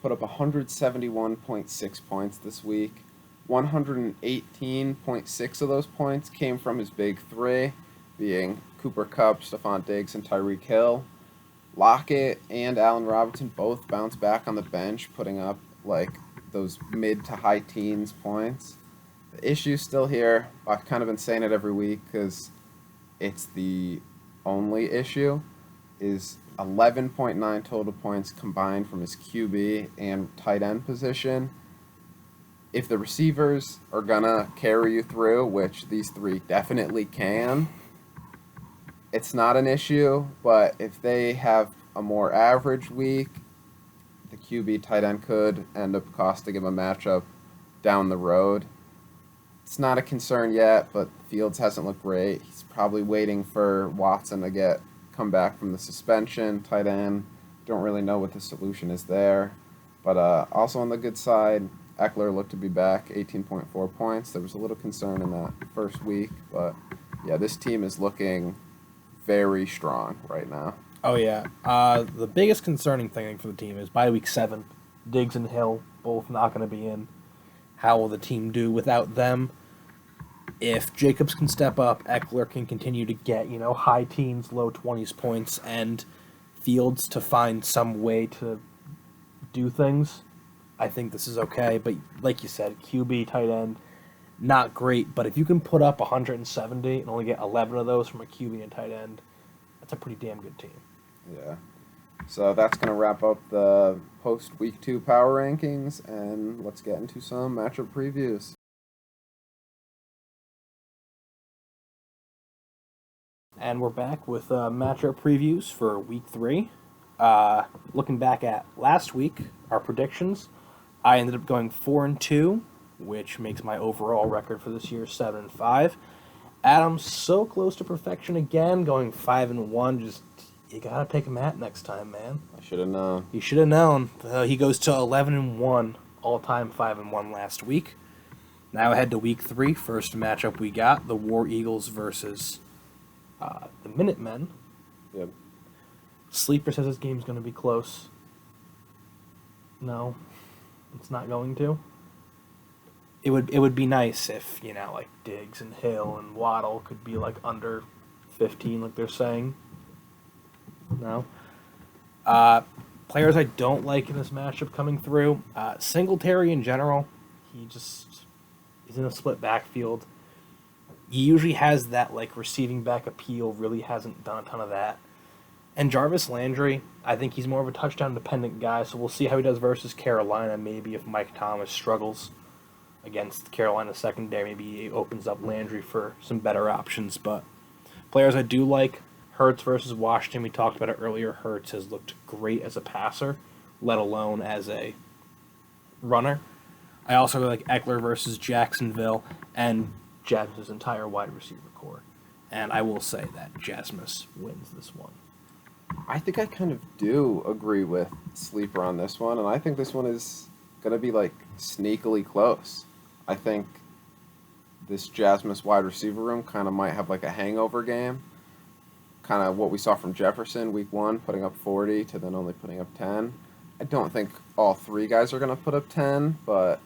Put up 171.6 points this week. 118.6 of those points came from his big 3, being Cooper Kupp, Stephon Diggs, and Tyreek Hill. Lockett and Allen Robinson both bounced back on the bench, putting up like those mid to high teens points. The issue's still here. I've kind of been saying it every week because it's the only issue, is 11.9 total points combined from his QB and tight end position. If the receivers are going to carry you through, which these 3 definitely can, it's not an issue, but if they have a more average week, the QB tight end could end up costing him a matchup down the road. It's not a concern yet, but Fields hasn't looked great. He's probably waiting for Watson to come back from the suspension. Tight end, don't really know what the solution is there. But also on the good side, Eckler looked to be back, 18.4 points. There was a little concern in that first week, but yeah, this team is looking very strong right now. Oh, yeah. The biggest concerning thing for the team is by week 7, Diggs and Hill both not going to be in. How will the team do without them? If Jacobs can step up, Eckler can continue to get, high teens, low 20s points, and Fields to find some way to do things, I think this is okay. But like you said, QB, tight end, not great. But if you can put up 170 and only get 11 of those from a QB and tight end, that's a pretty damn good team. Yeah. So that's going to wrap up the post week 2 power rankings, and let's get into some matchup previews. And we're back with matchup previews for week 3. Looking back at last week, our predictions, I ended up going 4-2, which makes my overall record for this year 7-5. Adam's so close to perfection again, going 5-1. Just you gotta pick Matt next time, man. I should have known. You should have known. He goes to 11-1, all-time 5-1 last week. Now ahead to week 3. First matchup we got, the War Eagles versus the Minutemen. Yep. Sleeper says this game's going to be close. No, it's not going to. It would be nice if, like Diggs and Hill and Waddle could be like under 15, like they're saying. No. Players I don't like in this matchup coming through. Singletary in general, he's in a split backfield. He usually has that like receiving back appeal, really hasn't done a ton of that. And Jarvis Landry, I think he's more of a touchdown dependent guy, so we'll see how he does versus Carolina. Maybe if Mike Thomas struggles against Carolina secondary, maybe he opens up Landry for some better options. But players I do like, Hurts versus Washington, we talked about it earlier. Hurts has looked great as a passer, let alone as a runner. I also like Eckler versus Jacksonville and Jasmus' entire wide receiver core. And I will say that Jasmus wins this one. I think I kind of do agree with Sleeper on this one, and I think this one is going to be like sneakily close. I think this Jasmus wide receiver room kind of might have like a hangover game. Kind of what we saw from Jefferson week 1, putting up 40 to then only putting up 10. I don't think all 3 guys are going to put up 10, but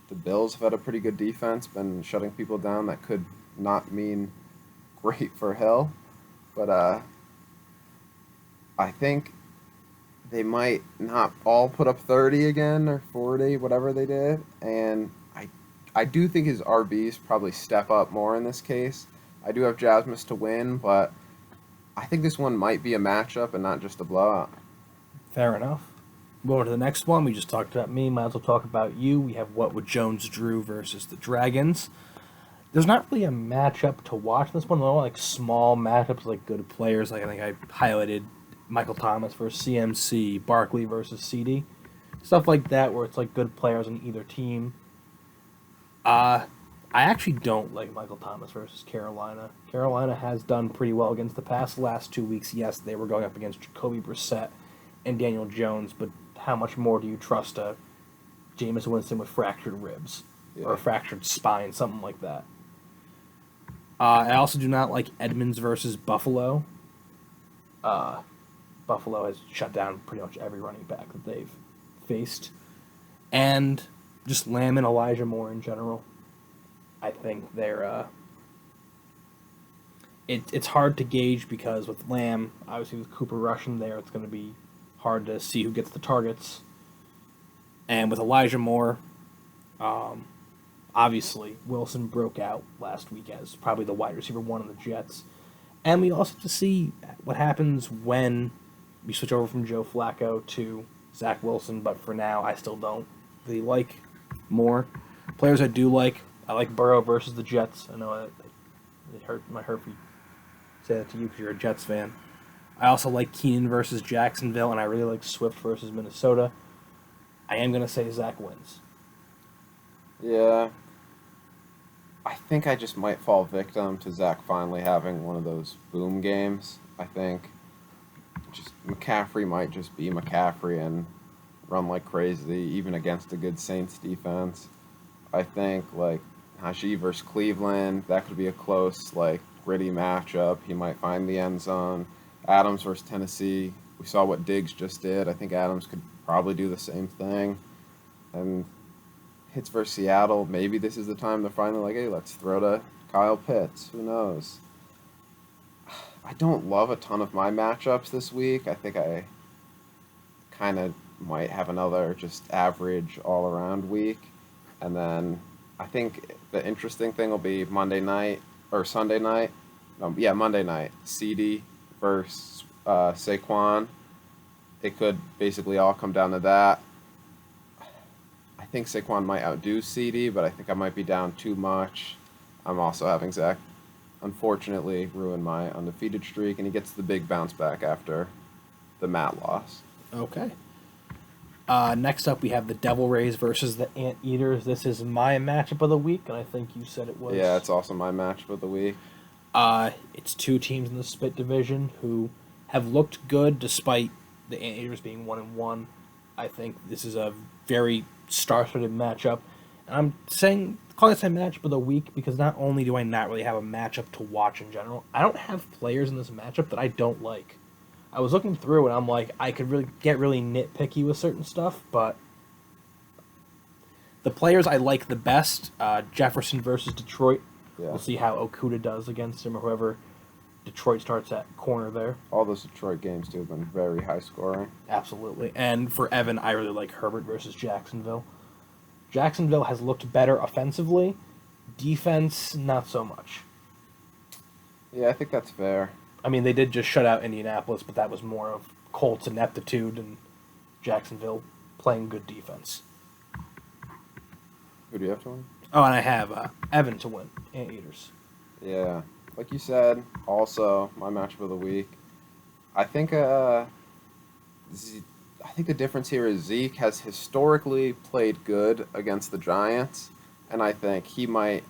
the Bills have had a pretty good defense, been shutting people down. That could not mean great for Hill. But I think they might not all put up 30 again or 40, whatever they did. And I do think his RBs probably step up more in this case. I do have Jasmus to win, but I think this one might be a matchup and not just a blowout. Fair enough. Going to the next one, we just talked about me. Might as well talk about you. We have What Would Jones Drew versus the Dragons. There's not really a matchup to watch in this one. They're all like small matchups, like good players. Like I think I highlighted Michael Thomas versus CMC, Barkley versus CD, stuff like that, where it's like good players on either team. I actually don't like Michael Thomas versus Carolina. Carolina has done pretty well against the pass the last 2 weeks. Yes, they were going up against Jacoby Brissett and Daniel Jones, but how much more do you trust a Jameis Winston with fractured ribs or a fractured spine, something like that? I also do not like Edmonds versus Buffalo. Buffalo has shut down pretty much every running back that they've faced. And just Lamb and Elijah Moore in general. I think they're... It's hard to gauge because with Lamb, obviously with Cooper Rush in there, it's going to be hard to see who gets the targets. And with Elijah Moore, obviously Wilson broke out last week as probably the wide receiver 1 on the Jets. And we also have to see what happens when we switch over from Joe Flacco to Zach Wilson. But for now, I still don't really like Moore. Players I do like, I like Burrow versus the Jets. I know it might hurt if you say that to you because you're a Jets fan. I also like Keenan versus Jacksonville, and I really like Swift versus Minnesota. I am going to say Zach wins. Yeah. I think I just might fall victim to Zach finally having one of those boom games. I think just McCaffrey might just be McCaffrey and run like crazy, even against a good Saints defense. I think, like, Najee versus Cleveland, that could be a close, like, gritty matchup. He might find the end zone. Adams versus Tennessee, we saw what Diggs just did. I think Adams could probably do the same thing. And Hits versus Seattle, maybe this is the time they're finally like, hey, let's throw to Kyle Pitts. Who knows? I don't love a ton of my matchups this week. I think I kind of might have another just average all around week. And then I think the interesting thing will be Monday night or Sunday night. Yeah, Monday night. CD versus Saquon. It could basically all come down to that. I think Saquon might outdo CD, but I think I might be down too much. I'm also having Zach, unfortunately, ruin my undefeated streak, and he gets the big bounce back after the Matt loss. Okay. Next up, we have the Devil Rays versus the Anteaters. This is my matchup of the week, and I think you said it was. Yeah, it's also my matchup of the week. It's two teams in the split division who have looked good despite the Anteaters being 1-1. I think this is a very star-studded matchup. And I'm calling this my matchup of the week because not only do I not really have a matchup to watch in general, I don't have players in this matchup that I don't like. I was looking through and I'm like, I could really get really nitpicky with certain stuff, but the players I like the best, Jefferson versus Detroit. Yeah. We'll see how Okuda does against him or whoever Detroit starts at corner there. All those Detroit games, too, have been very high scoring. Absolutely. And for Evan, I really like Herbert versus Jacksonville. Jacksonville has looked better offensively. Defense, not so much. Yeah, I think that's fair. I mean, they did just shut out Indianapolis, but that was more of Colts ineptitude and Jacksonville playing good defense. Who do you have to win? Oh, and I have Evan to win. Anteaters. Yeah. Like you said, also my matchup of the week. I think the difference here is Zeke has historically played good against the Giants, and I think he might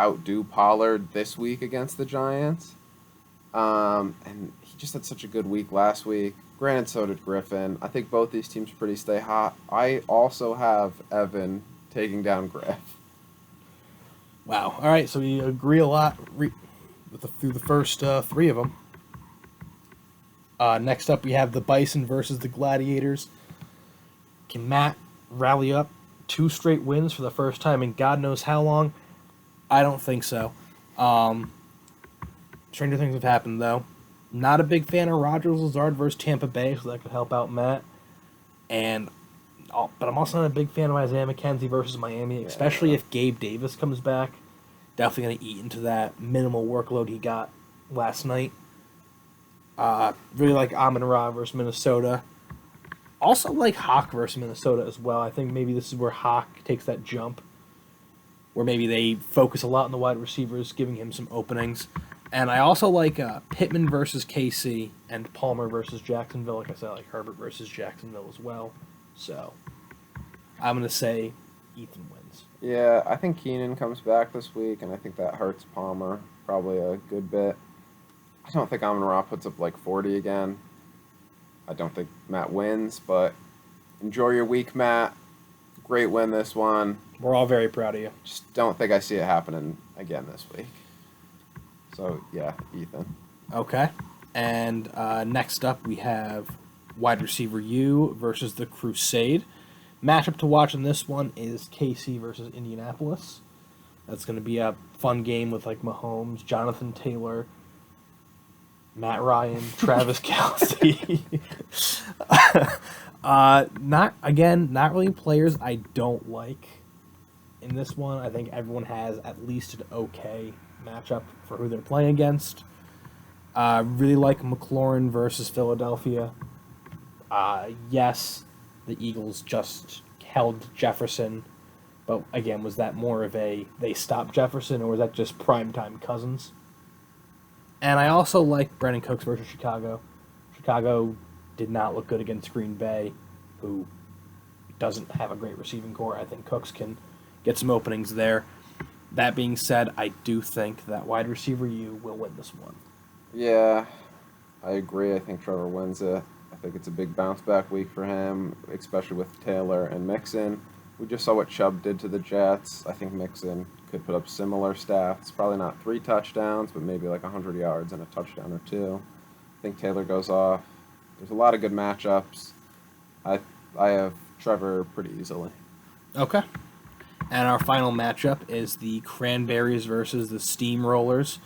outdo Pollard this week against the Giants. And he just had such a good week last week. Granted, so did Griffin. I think both these teams pretty stay hot. I also have Evan taking down Griff. Wow. All right, so we agree a lot through the first three of them. Next up, we have the Bison versus the Gladiators. Can Matt rally up 2 straight wins for the first time in God knows how long? I don't think so. Stranger things have happened, though. Not a big fan of Rogers Lazard versus Tampa Bay, so that could help out Matt. But I'm also not a big fan of Isaiah McKenzie versus Miami, especially if Gabe Davis comes back. Definitely going to eat into that minimal workload he got last night. Really like Amon-Ra versus Minnesota. Also like Hawk versus Minnesota as well. I think maybe this is where Hawk takes that jump, where maybe they focus a lot on the wide receivers, giving him some openings. And I also like Pittman versus KC and Palmer versus Jacksonville. Like I said, I like Herbert versus Jacksonville as well. So I'm going to say Ethan wins. Yeah, I think Keenan comes back this week, and I think that hurts Palmer probably a good bit. I don't think Amon-Ra puts up like 40 again. I don't think Matt wins, but enjoy your week, Matt. Great win this one. We're all very proud of you. Just don't think I see it happening again this week. So, yeah, Ethan. Okay. And next up, we have wide receiver U versus the Crusade. Matchup to watch in this one is KC versus Indianapolis. That's going to be a fun game with like Mahomes, Jonathan Taylor, Matt Ryan, Travis Kelce. Not really players I don't like in this one. I think everyone has at least an okay matchup for who they're playing against. Really like McLaurin versus Philadelphia. Yes, the Eagles just held Jefferson, but again, was that more of they stopped Jefferson, or was that just primetime Cousins? And I also like Brandon Cooks versus Chicago. Chicago did not look good against Green Bay, who doesn't have a great receiving core. I think Cooks can get some openings there. That being said, I do think that wide receiver U will win this one. Yeah, I agree. I think Trevor wins it. I think it's a big bounce back week for him, especially with Taylor and Mixon. We just saw what Chubb did to the Jets. I think Mixon could put up similar stats. Probably not 3 touchdowns, but maybe like 100 yards and a touchdown or 2. I think Taylor goes off. There's a lot of good matchups. I have Trevor pretty easily. Okay. And our final matchup is the Cranberries versus the Steamrollers.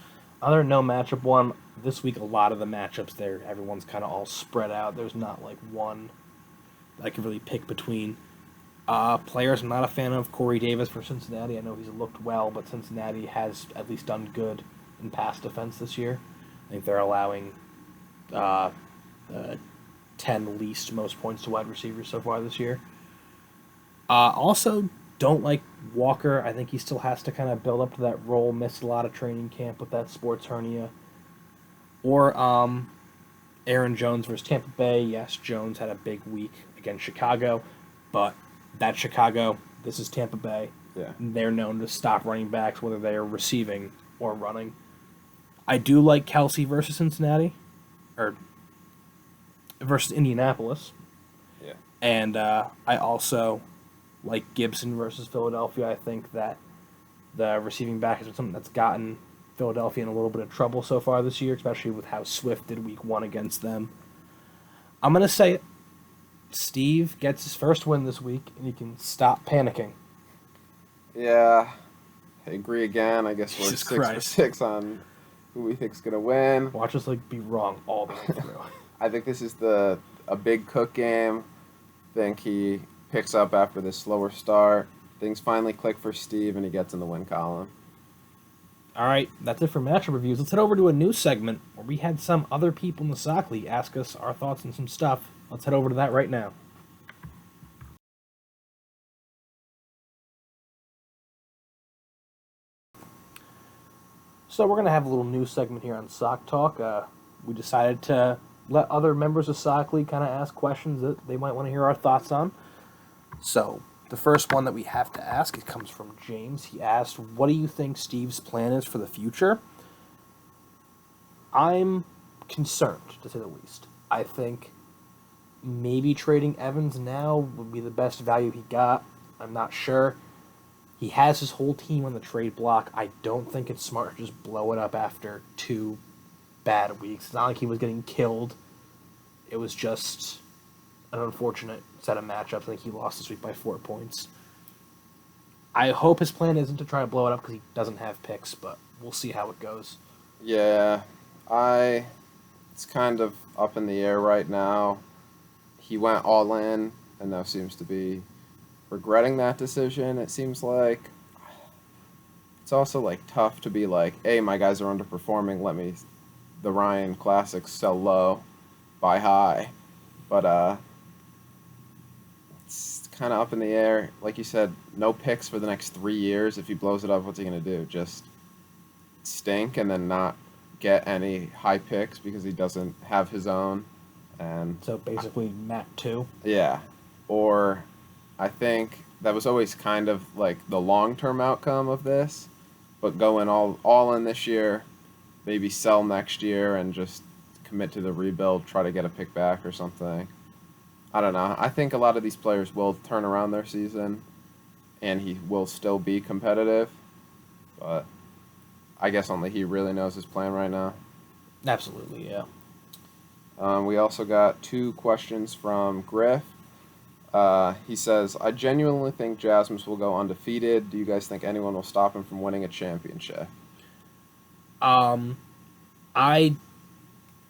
Other no matchup one this week. A lot of the matchups there, everyone's kind of all spread out. There's not like one that I could really pick between. Players, I'm not a fan of Corey Davis for Cincinnati. I know he's looked well, but Cincinnati has at least done good in pass defense this year. I think they're allowing uh, 10 least most points to wide receivers so far this year. Also, don't like Walker. I think he still has to kind of build up to that role. Missed a lot of training camp with that sports hernia. Or Aaron Jones versus Tampa Bay. Yes, Jones had a big week against Chicago, but that's Chicago. This is Tampa Bay. Yeah. They're known to stop running backs, whether they are receiving or running. I do like Kelsey versus Cincinnati, or versus Indianapolis, Yeah. and I also like Gibson versus Philadelphia. I think that the receiving back is something that's gotten Philadelphia in a little bit of trouble so far this year, especially with how Swift did week one against them. I'm going to say it. Steve gets his first win this week, and he can stop panicking. Yeah. I agree again. I guess we're Jesus 6 for Christ. 6 on who we think's gonna win. Watch us be wrong all the way through. I think this is a big Cook game. Think he picks up after this slower start. Things finally click for Steve, and he gets in the win column. All right, that's it for matchup reviews. Let's head over to a new segment where we had some other people in the Sock League ask us our thoughts on some stuff. Let's head over to that right now. So we're going to have a little new segment here on Sock Talk. We decided to let other members of Sock League kind of ask questions that they might want to hear our thoughts on. So the first one that we have to ask, it comes from James. He asked, what do you think Steve's plan is for the future? I'm concerned, to say the least. I think maybe trading Evans now would be the best value he got. I'm not sure. He has his whole team on the trade block. I don't think it's smart to just blow it up after 2 bad weeks. It's not like he was getting killed. It was just an unfortunate set of matchups. I think he lost this week by 4 points. I hope his plan isn't to try to blow it up because he doesn't have picks, but we'll see how it goes. Yeah, it's kind of up in the air right now. He went all in and now seems to be regretting that decision. It seems like it's also like tough to be like, hey, my guys are underperforming. Let me, the Ryan Classics, sell low, buy high. But it's kind of up in the air. Like you said, no picks for the next 3 years. If he blows it up, what's he gonna do? Just stink and then not get any high picks because he doesn't have his own. And So basically, Matt 2. yeah, or I think that was always kind of like the long-term outcome of this, but going all in this year, maybe sell next year and just commit to the rebuild, try to get a pick back or something. I don't know. I think a lot of these players will turn around their season, and he will still be competitive, but I guess only he really knows his plan right now. Absolutely, yeah. We also got 2 questions from Griff. He says, I genuinely think Jasmus will go undefeated. Do you guys think anyone will stop him from winning a championship?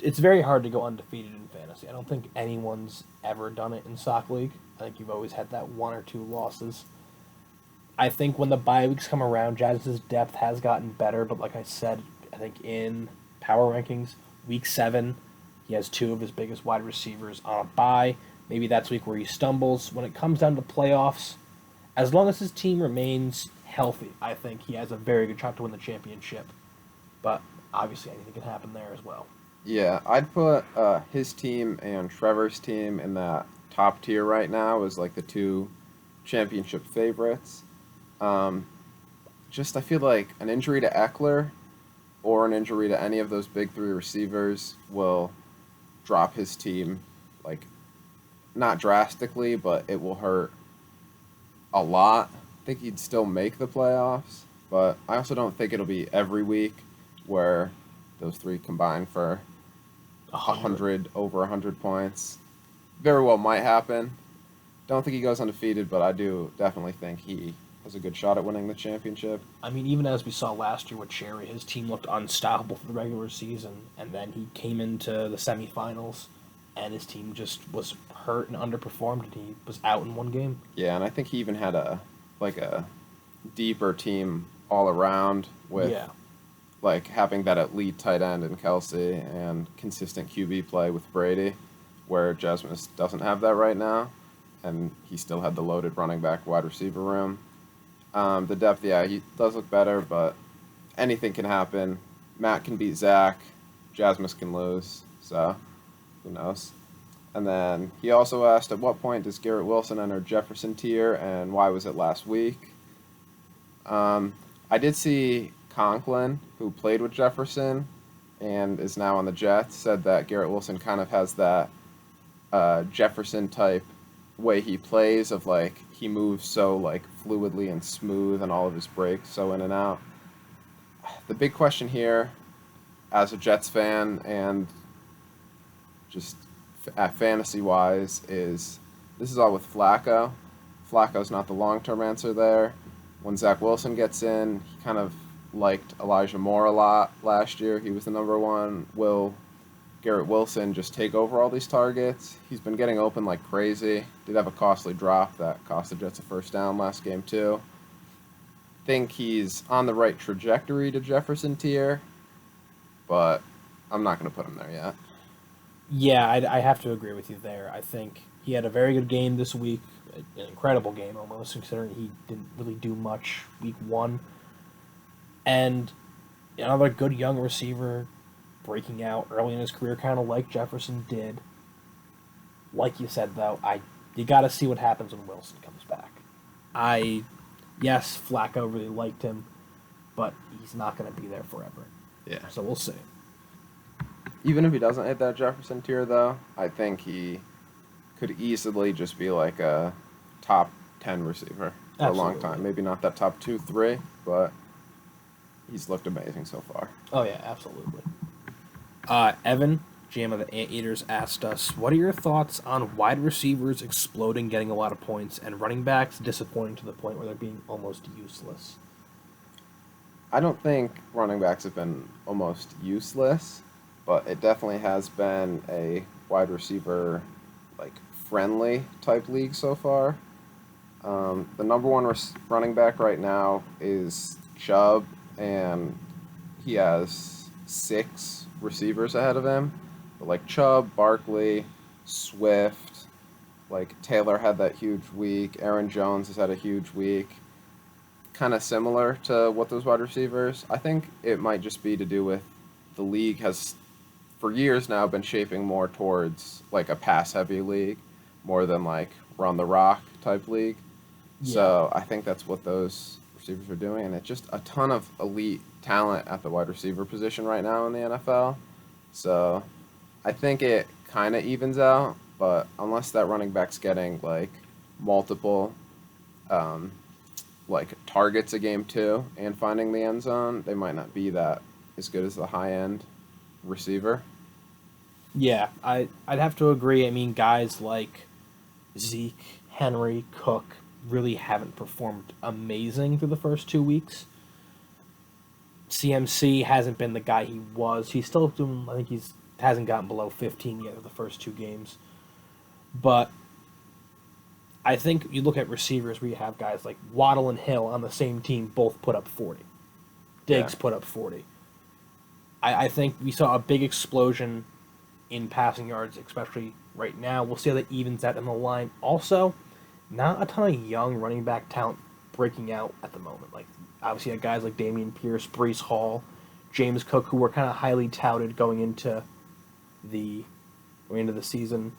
It's very hard to go undefeated in fantasy. I don't think anyone's ever done it in Sock League. I think you've always had that 1 or 2 losses. I think when the bye weeks come around, Jazz's depth has gotten better, but like I said, I think in power rankings, week 7, he has 2 of his biggest wide receivers on a bye. Maybe that's week where he stumbles. When it comes down to playoffs, as long as his team remains healthy, I think he has a very good shot to win the championship. But obviously anything can happen there as well. Yeah, I'd put his team and Trevor's team in that top tier right now as like the 2 championship favorites. Just I feel like an injury to Eckler or an injury to any of those big 3 receivers will drop his team, like, not drastically, but it will hurt a lot. I think he'd still make the playoffs, but I also don't think it'll be every week where those 3 combine for 100, over 100 points. Very well might happen. Don't think he goes undefeated, but I do definitely think he has a good shot at winning the championship. I mean, even as we saw last year with Cherry, his team looked unstoppable for the regular season, and then he came into the semifinals, and his team just was hurt and underperformed, and he was out in one game. Yeah, and I think he even had a deeper team all around with Yeah, like having that elite tight end in Kelsey and consistent QB play with Brady, where Jasmus doesn't have that right now, and he still had the loaded running back wide receiver room. The depth, yeah, he does look better, but anything can happen. Matt can beat Zach, Jasmus can lose, so who knows? And then he also asked, at what point does Garrett Wilson enter Jefferson tier, and why was it last week? I did see Conklin, who played with Jefferson and is now on the Jets, said that Garrett Wilson kind of has that Jefferson type way he plays of like he moves so like fluidly and smooth and all of his breaks so in and out. The big question here, as a Jets fan and just fantasy wise, is this is all with Flacco. Flacco's not the long term answer there. When Zach Wilson gets in, he kind of liked Elijah Moore a lot last year. He was the number one. Will Garrett Wilson just take over all these targets? He's been getting open like crazy. Did have a costly drop that cost the Jets a first down last game too. Think he's on the right trajectory to Jefferson tier, but I'm not going to put him there yet. yeah, I have to agree with you there. I think he had a very good game this week, an incredible game almost, considering he didn't really do much week one. And another good young receiver breaking out early in his career, kind of like Jefferson did. Like you said, though, you got to see what happens when Wilson comes back. Yes, Flacco really liked him, but he's not going to be there forever. Yeah. So we'll see. Even if he doesn't hit that Jefferson tier, though, I think he could easily just be like a top 10 receiver for a long time. Maybe not that top 2, 3, but he's looked amazing so far. Oh, yeah, absolutely. Evan, GM of the Anteaters, asked us, what are your thoughts on wide receivers exploding, getting a lot of points, and running backs disappointing to the point where they're being almost useless? I don't think running backs have been almost useless, but it definitely has been a wide receiver like friendly type league so far. The number one running back right now is Chubb, and he has 6 receivers ahead of him. But like Chubb, Barkley, Swift, like Taylor had that huge week. Aaron Jones has had a huge week. Kind of similar to what those wide receivers. I think it might just be to do with the league has for years now been shaping more towards like a pass heavy league more than like run the rock type league. Yeah. So I think that's what those receivers are doing, and it's just a ton of elite talent at the wide receiver position right now in the NFL. So I think it kind of evens out, but unless that running back's getting like multiple like targets a game too and finding the end zone, they might not be that as good as the high end receiver. Yeah, I'd have to agree. I mean, guys like Zeke, Henry, Cook really haven't performed amazing through the first 2 weeks. CMC hasn't been the guy he was. He's still doing, I think hasn't gotten below 15 yet of the first 2 games. But I think you look at receivers where you have guys like Waddle and Hill on the same team both put up 40. Diggs put up 40. I think we saw a big explosion in passing yards, especially right now. We'll see how that evens out in the line. Also, not a ton of young running back talent breaking out at the moment. Like, obviously, you had guys like Dameon Pierce, Breece Hall, James Cook, who were kind of highly touted going into the season.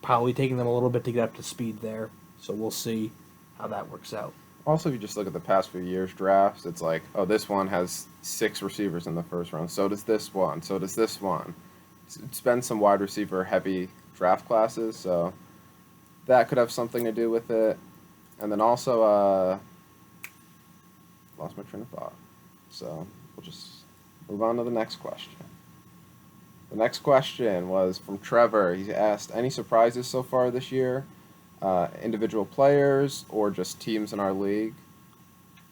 Probably taking them a little bit to get up to speed there. So we'll see how that works out. Also, if you just look at the past few years' drafts, it's like, oh, this one has 6 receivers in the first round. So does this one. So does this one. It's been some wide receiver heavy draft classes, so that could have something to do with it. And then also, lost my train of thought. So we'll just move on to the next question. The next question was from Trevor. He asked, any surprises so far this year? Individual players or just teams in our league?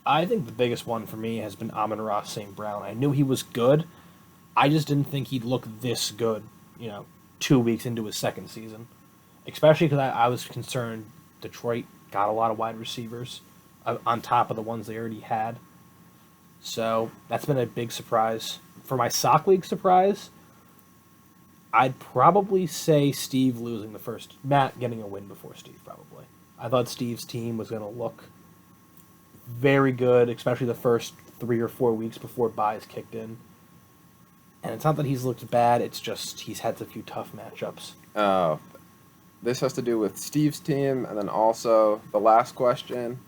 I think the biggest one for me has been Amon-Ra St. Brown. I knew he was good. I just didn't think he'd look this good, you know, 2 weeks into his second season. Especially because I was concerned Detroit got a lot of wide receivers on top of the ones they already had. So that's been a big surprise. For my sock league surprise, I'd probably say Steve losing the first, Matt getting a win before Steve, probably. I thought Steve's team was going to look very good, especially the first 3 or 4 weeks before buys kicked in. And it's not that he's looked bad, it's just he's had a few tough matchups. Uh, this has to do with Steve's team, and then also the last question.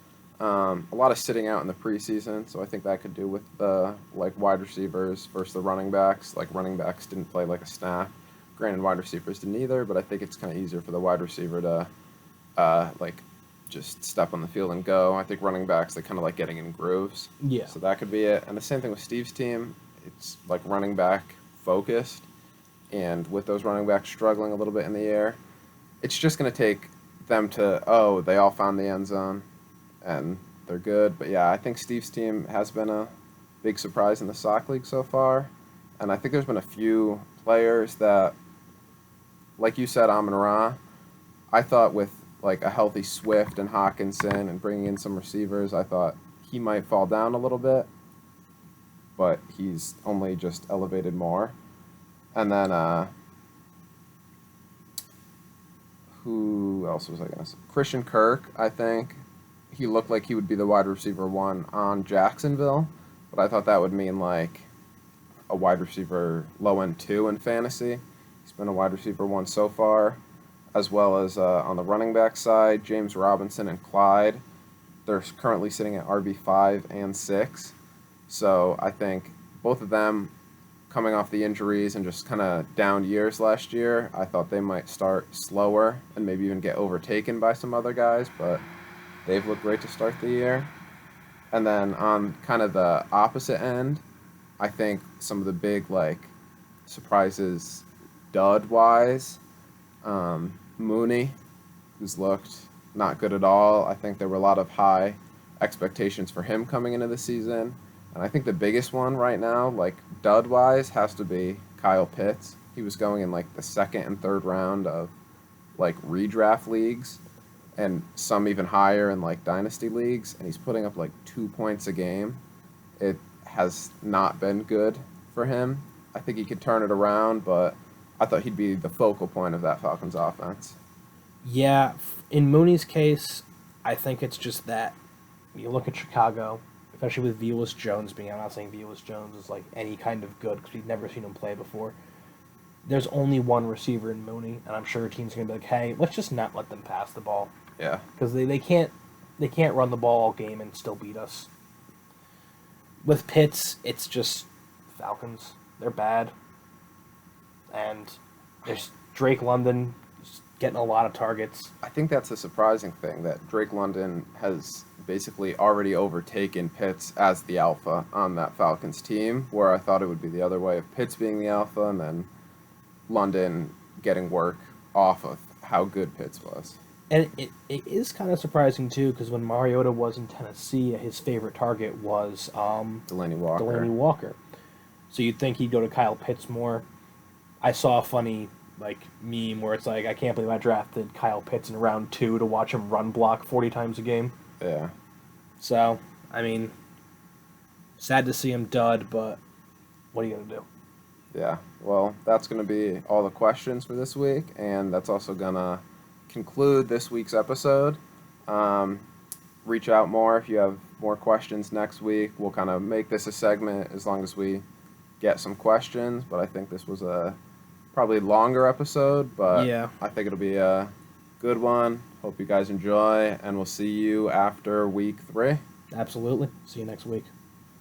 A lot of sitting out in the preseason, so I think that could do with the wide receivers versus the running backs. Like running backs didn't play like a snap. Granted, wide receivers didn't either, but I think it's kind of easier for the wide receiver to just step on the field and go. I think running backs, they kind of like getting in grooves. Yeah. So that could be it. And the same thing with Steve's team. It's like running back focused, and with those running backs struggling a little bit in the air, it's just going to take them to, they all found the end zone and they're good. But yeah, I think Steve's team has been a big surprise in the sock league so far. And I think there's been a few players that, like you said, Amon-Ra, I thought with like a healthy Swift and Hawkinson and bringing in some receivers, I thought he might fall down a little bit, but he's only just elevated more. And then who else was I going to say? Christian Kirk, I think. He looked like he would be the wide receiver one on Jacksonville, but I thought that would mean like a wide receiver low end 2 in fantasy. He's been a wide receiver 1 so far, as well as on the running back side, James Robinson and Clyde. They're currently sitting at RB5 and 6. So I think both of them coming off the injuries and just kind of down years last year, I thought they might start slower and maybe even get overtaken by some other guys, but they've looked great to start the year. And then on kind of the opposite end, I think some of the big surprises dud-wise, Mooney, who's looked not good at all. I think there were a lot of high expectations for him coming into the season. And I think the biggest one right now, dud-wise, has to be Kyle Pitts. He was going in the second and third round of redraft leagues, and some even higher in dynasty leagues, and he's putting up 2 points a game. It has not been good for him. I think he could turn it around, but I thought he'd be the focal point of that Falcons offense. Yeah, in Mooney's case, I think it's just that you look at Chicago, especially with Velus Jones being out. I'm not saying Velus Jones is any kind of good because we've never seen him play before. There's only one receiver in Mooney, and I'm sure teams are gonna be hey, let's just not let them pass the ball. Yeah, because they can't run the ball all game and still beat us. With Pitts, it's just Falcons. They're bad, and there's Drake London getting a lot of targets. I think that's a surprising thing that Drake London has basically already overtaken Pitts as the alpha on that Falcons team, where I thought it would be the other way of Pitts being the alpha and then London getting work off of how good Pitts was. And it is kind of surprising, too, because when Mariota was in Tennessee, his favorite target was Delaney Walker. So you'd think he'd go to Kyle Pitts more. I saw a funny meme where it's I can't believe I drafted Kyle Pitts in round 2 to watch him run block 40 times a game. Yeah. So, I mean, sad to see him dud, but what are you going to do? Yeah. Well, that's going to be all the questions for this week, and that's also going to conclude this week's episode. Reach out more if you have more questions next week. We'll kind of make this a segment as long as we get some questions, but I think this was a probably longer episode, but yeah, I think it'll be a good one. Hope you guys enjoy, and we'll see you after week 3. Absolutely. See you next week.